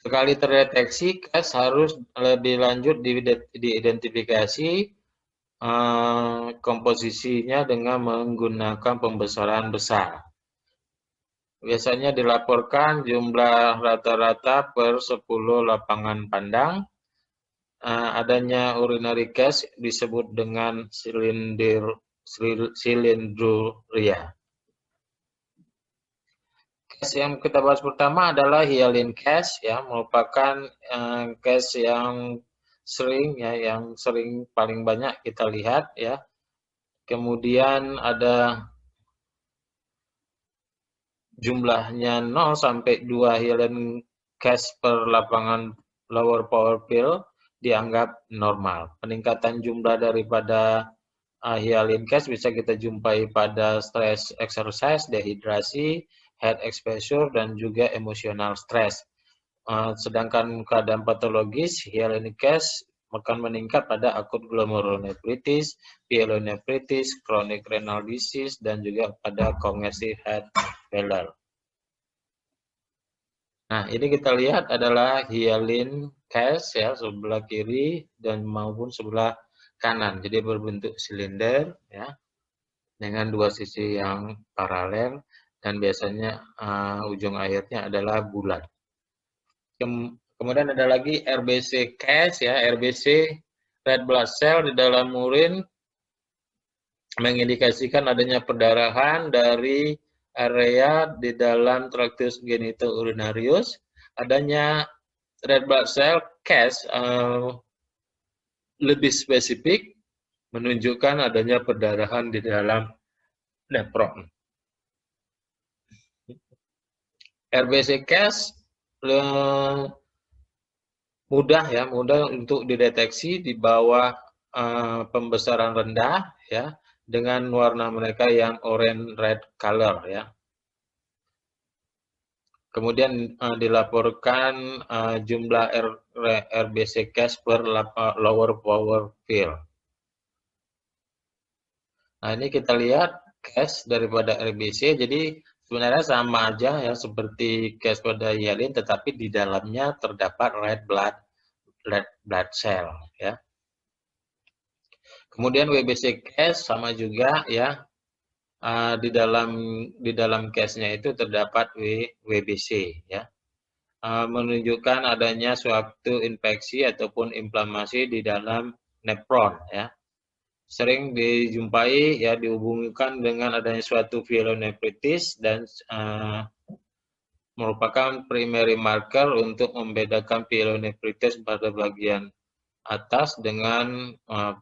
Sekali terdeteksi, CAS harus lebih lanjut diidentifikasi komposisinya dengan menggunakan pembesaran besar. Biasanya dilaporkan jumlah rata-rata per 10 lapangan pandang. Adanya urinary CAS disebut dengan silindruria. CAS yang kita bahas pertama adalah hyaline CAS, ya, merupakan CAS yang sering, ya, yang sering paling banyak kita lihat, ya. Kemudian ada jumlahnya 0 sampai 2 hyaline CAS per lapangan lower power pill dianggap normal. Peningkatan jumlah daripada hyaline CAS bisa kita jumpai pada stress exercise, dehidrasi, head exposure, dan juga emotional stress. Sedangkan keadaan patologis, hyaline CAS akan meningkat pada akut glomerulonefritis, pyelonefritis, chronic renal disease, dan juga pada congestive heart failure. Nah, ini kita lihat adalah hyaline CAS, ya, sebelah kiri dan maupun sebelah kanan. Jadi berbentuk silinder, ya, dengan dua sisi yang paralel, dan biasanya ujung airnya adalah bulat. Kemudian ada lagi RBC CAS, ya, RBC red blood cell di dalam urin mengindikasikan adanya perdarahan dari area di dalam tractus genitourinarius. Adanya red blood cell CAS lebih spesifik menunjukkan adanya perdarahan di dalam nephron. RBC CAS mudah untuk dideteksi di bawah pembesaran rendah, ya, dengan warna mereka yang orange red color, ya. Kemudian dilaporkan jumlah RBC CAS per lower power pill. Nah, ini kita lihat CAS daripada RBC, jadi sebenarnya sama aja, ya, seperti CAS pada hyaline, tetapi di dalamnya terdapat red blood cell, ya. Kemudian WBC CAS sama juga, ya, di dalam CAS-nya itu terdapat WBC, ya, menunjukkan adanya suatu infeksi ataupun inflamasi di dalam nephron, ya. Sering dijumpai, ya, dihubungkan dengan adanya suatu pyelonefritis dan merupakan primary marker untuk membedakan pielonefritis pada bagian atas dengan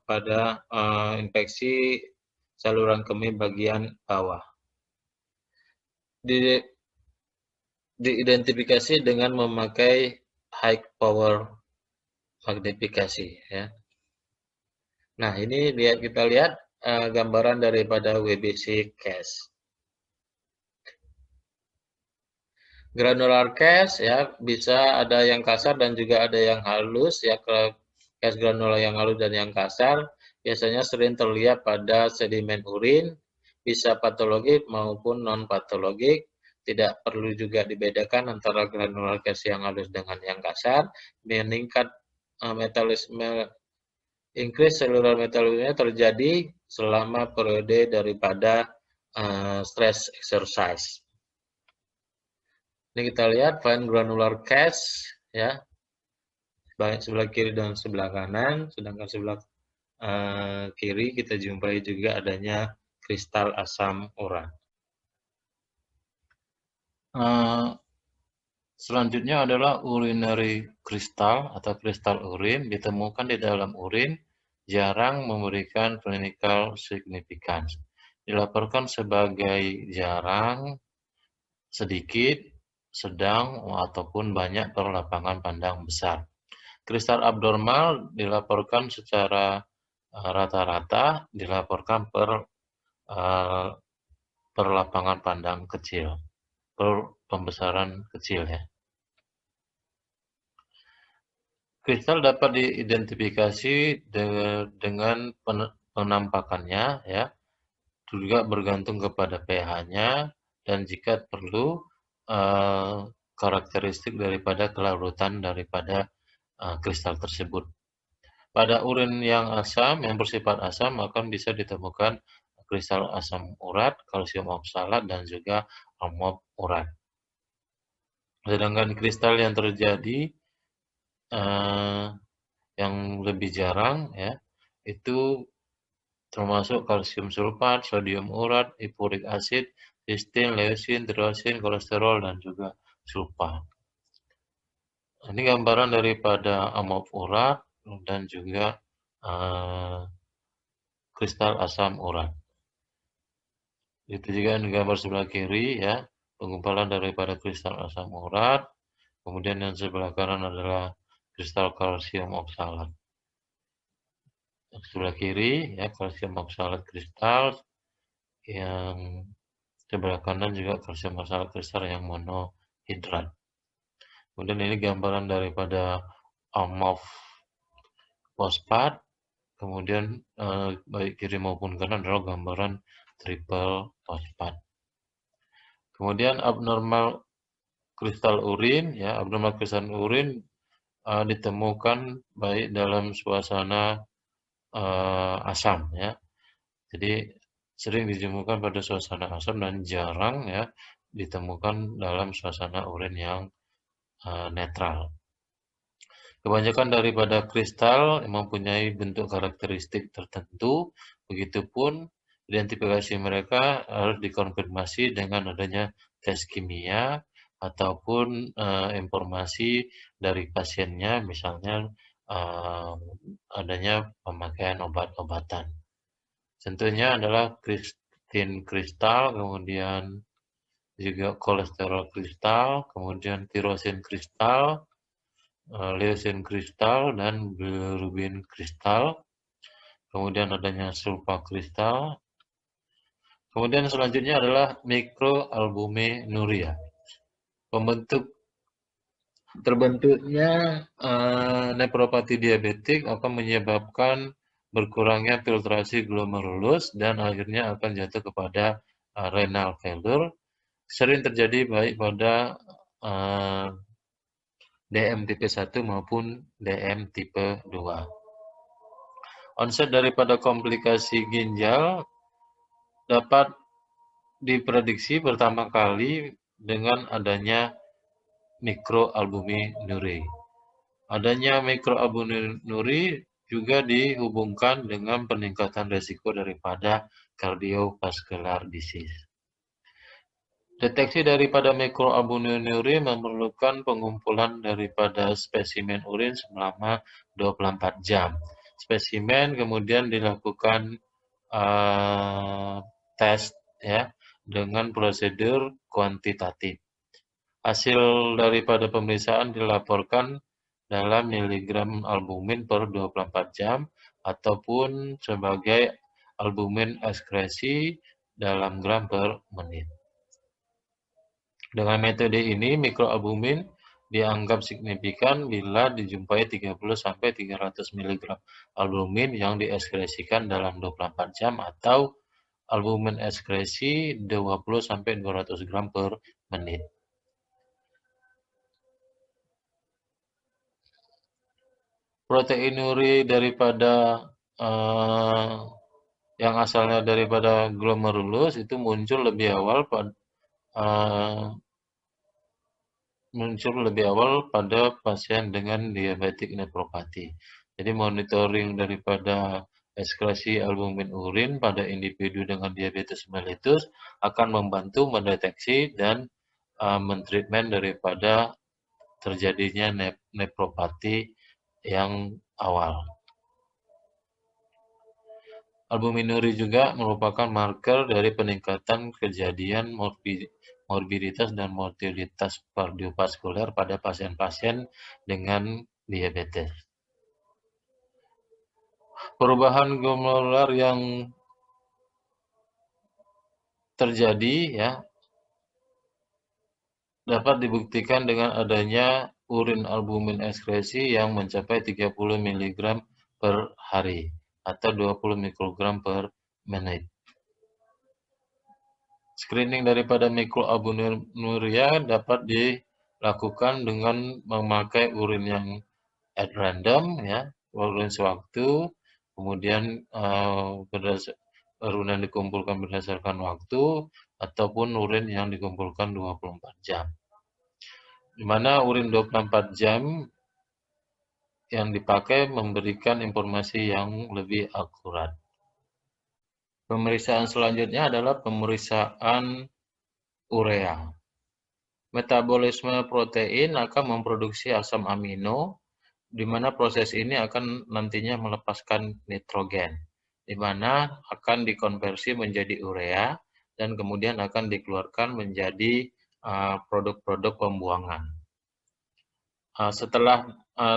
pada infeksi saluran kemih bagian bawah. Diidentifikasi dengan memakai high power magnifikasi, ya. Nah, ini kita lihat gambaran daripada WBC case. Granular case ya bisa ada yang kasar dan juga ada yang halus ya. Kalau case granular yang halus dan yang kasar biasanya sering terlihat pada sedimen urin, bisa patologik maupun non patologik. Tidak perlu juga dibedakan antara granular case yang halus dengan yang kasar. Meningkat metabolisme, increase cellular metabolisme terjadi selama periode daripada stress exercise. Ini kita lihat fine granular case ya, baik sebelah kiri dan sebelah kanan, sedangkan sebelah kiri kita jumpai juga adanya kristal asam urat. Selanjutnya adalah urinary crystal atau kristal urin, ditemukan di dalam urin, jarang memberikan clinical significance. Dilaporkan sebagai jarang, sedikit, sedang, ataupun banyak per lapangan pandang besar. Kristal abnormal dilaporkan secara rata-rata, dilaporkan per lapangan pandang kecil, per pembesaran kecil ya. Kristal dapat diidentifikasi dengan penampakannya ya, juga bergantung kepada pH-nya dan jika perlu karakteristik daripada kelarutan daripada kristal tersebut. Pada urin yang asam, yang bersifat asam akan bisa ditemukan kristal asam urat, kalsium oksalat, dan juga amop urat. Sedangkan kristal yang terjadi yang lebih jarang ya, itu termasuk kalsium sulfat, sodium urat, ipuric acid, cysteine, leucin, tyrosin, kolesterol, dan juga sulfa. Ini gambaran daripada amop urat dan juga kristal asam urat. Itu juga di gambar sebelah kiri ya, penggumpalan daripada kristal asam urat. Kemudian yang sebelah kanan adalah kristal kalsium oksalat. Sebelah kiri ya kalsium oksalat kristal, yang sebelah kanan juga kalsium oksalat kristal yang monohidrat. Kemudian ini gambaran daripada amorf fosfat. Kemudian baik kiri maupun kanan adalah gambaran triple fosfat. Kemudian abnormal kristal urin ya, abnormal kristal urin ditemukan baik dalam suasana asam ya. Jadi sering ditemukan pada suasana asam dan jarang ya ditemukan dalam suasana urin yang netral. Kebanyakan daripada kristal mempunyai bentuk karakteristik tertentu, begitupun identifikasi mereka harus dikonfirmasi dengan adanya tes kimia ataupun informasi dari pasiennya, misalnya adanya pemakaian obat-obatan. Contohnya adalah kristal, kemudian juga kolesterol kristal, kemudian tirosin kristal, leucin kristal, dan bilirubin kristal. Kemudian adanya sulfa kristal. Kemudian selanjutnya adalah mikroalbuminuria. Terbentuknya nefropati diabetik akan menyebabkan berkurangnya filtrasi glomerulus dan akhirnya akan jatuh kepada renal failure. Sering terjadi baik pada DM tipe 1 maupun DM tipe 2. Onset daripada komplikasi ginjal dapat diprediksi pertama kali dengan adanya mikroalbuminuri. Adanya mikroalbuminuri juga dihubungkan dengan peningkatan risiko daripada cardiovascular disease. Deteksi daripada mikroalbuminuria memerlukan pengumpulan daripada spesimen urin selama 24 jam. Spesimen kemudian dilakukan tes ya dengan prosedur kuantitatif. Hasil daripada pemeriksaan dilaporkan dalam miligram albumin per 24 jam ataupun sebagai albumin ekskresi dalam gram per menit. Dengan metode ini, mikroalbumin dianggap signifikan bila dijumpai 30-300 mg albumin yang diekskresikan dalam 24 jam atau albumin ekskresi 20-200 gram per menit. Proteinuri daripada yang asalnya daripada glomerulus itu muncul lebih awal pada pasien dengan diabetik nefropati. Jadi monitoring daripada ekskresi albumin urin pada individu dengan diabetes mellitus akan membantu mendeteksi dan mentreatment daripada terjadinya nefropati yang awal. Albuminuri juga merupakan marker dari peningkatan kejadian morbiditas dan mortalitas kardiovaskuler pada pasien-pasien dengan diabetes. Perubahan glomerular yang terjadi ya dapat dibuktikan dengan adanya urin albumin ekskresi yang mencapai 30 mg per hari atau 20 mikrogram per menit. Screening daripada mikroalbuminuria dapat dilakukan dengan memakai urin yang at random ya, urin sewaktu, kemudian urin yang dikumpulkan berdasarkan waktu ataupun urin yang dikumpulkan 24 jam. Di mana urin 24 jam yang dipakai memberikan informasi yang lebih akurat. Pemeriksaan selanjutnya adalah pemeriksaan urea. Metabolisme protein akan memproduksi asam amino, di mana proses ini akan nantinya melepaskan nitrogen, di mana akan dikonversi menjadi urea dan kemudian akan dikeluarkan menjadi produk-produk pembuangan. Setelah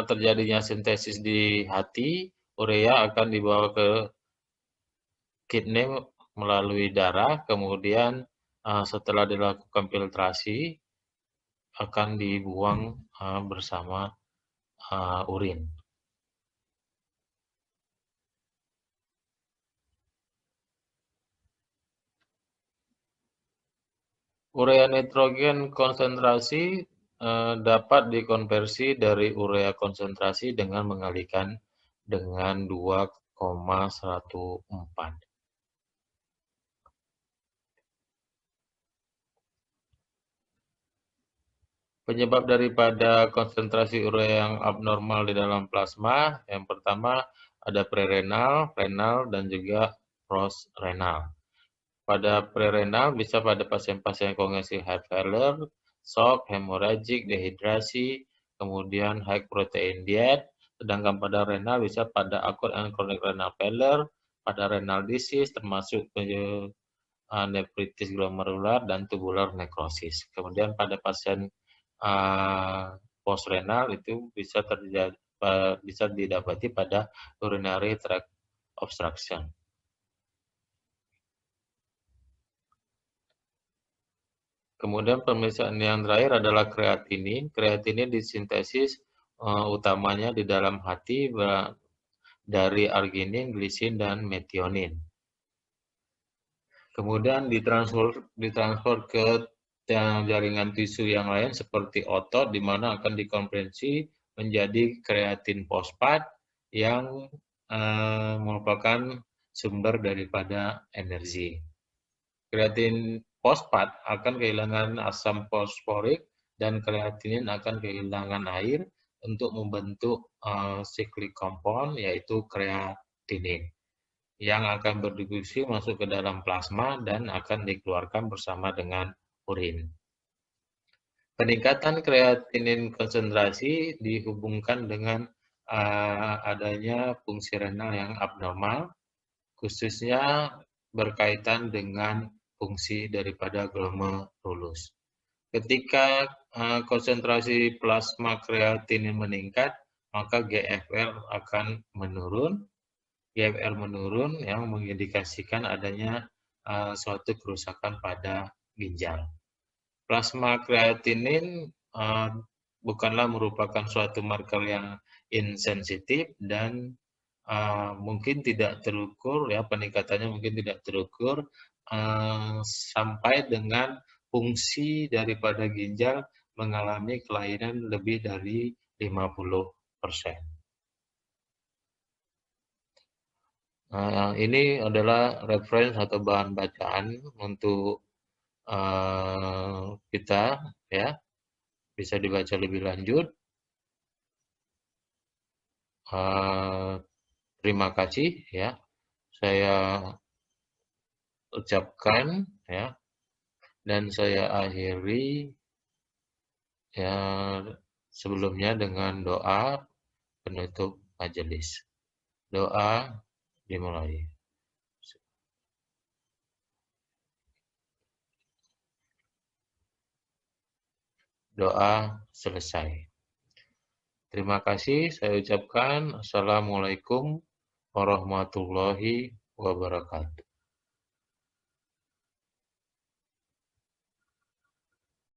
terjadinya sintesis di hati, urea akan dibawa ke kidney melalui darah, kemudian setelah dilakukan filtrasi akan dibuang bersama urin. Urea nitrogen konsentrasi dapat dikonversi dari urea konsentrasi dengan mengalihkan dengan 2,14. Penyebab daripada konsentrasi urea yang abnormal di dalam plasma, yang pertama ada prerenal, renal, dan juga postrenal. Pada prerenal bisa pada pasien-pasien kognitif heart failure, shock, hemorrhagic, dehidrasi, kemudian high protein diet, sedangkan pada renal bisa pada acute and chronic renal failure, pada renal disease termasuk nefritis glomerular dan tubular necrosis. Kemudian pada pasien postrenal itu bisa terjadi bisa didapati pada urinary tract obstruction. Kemudian pemeriksaan yang terakhir adalah kreatinin. Kreatinin disintesis utamanya di dalam hati dari arginin, glisin, dan metionin. Kemudian ditransfer ke jaringan tisu yang lain seperti otot, di mana akan dikonversi menjadi kreatin fosfat yang merupakan sumber daripada energi. Kreatin fosfat akan kehilangan asam fosforik dan kreatinin akan kehilangan air untuk membentuk cyclic compound yaitu kreatinin yang akan berdifusif masuk ke dalam plasma dan akan dikeluarkan bersama dengan urin. Peningkatan kreatinin konsentrasi dihubungkan dengan adanya fungsi renal yang abnormal, khususnya berkaitan dengan fungsi daripada glomerulus. Ketika konsentrasi plasma kreatinin meningkat, maka GFR akan menurun. GFR menurun yang mengindikasikan adanya suatu kerusakan pada ginjal. Plasma kreatinin bukanlah merupakan suatu marker yang insensitif dan mungkin tidak terukur, ya peningkatannya mungkin tidak terukur sampai dengan fungsi daripada ginjal mengalami kelainan lebih dari 50%. Ini adalah referensi atau bahan bacaan untuk kita, ya, bisa dibaca lebih lanjut. Terima kasih, ya. Saya ucapkan, ya, dan saya akhiri, ya, sebelumnya dengan doa penutup majelis. Doa dimulai. Doa selesai. Terima kasih, saya ucapkan Assalamualaikum warahmatullahi wabarakatuh.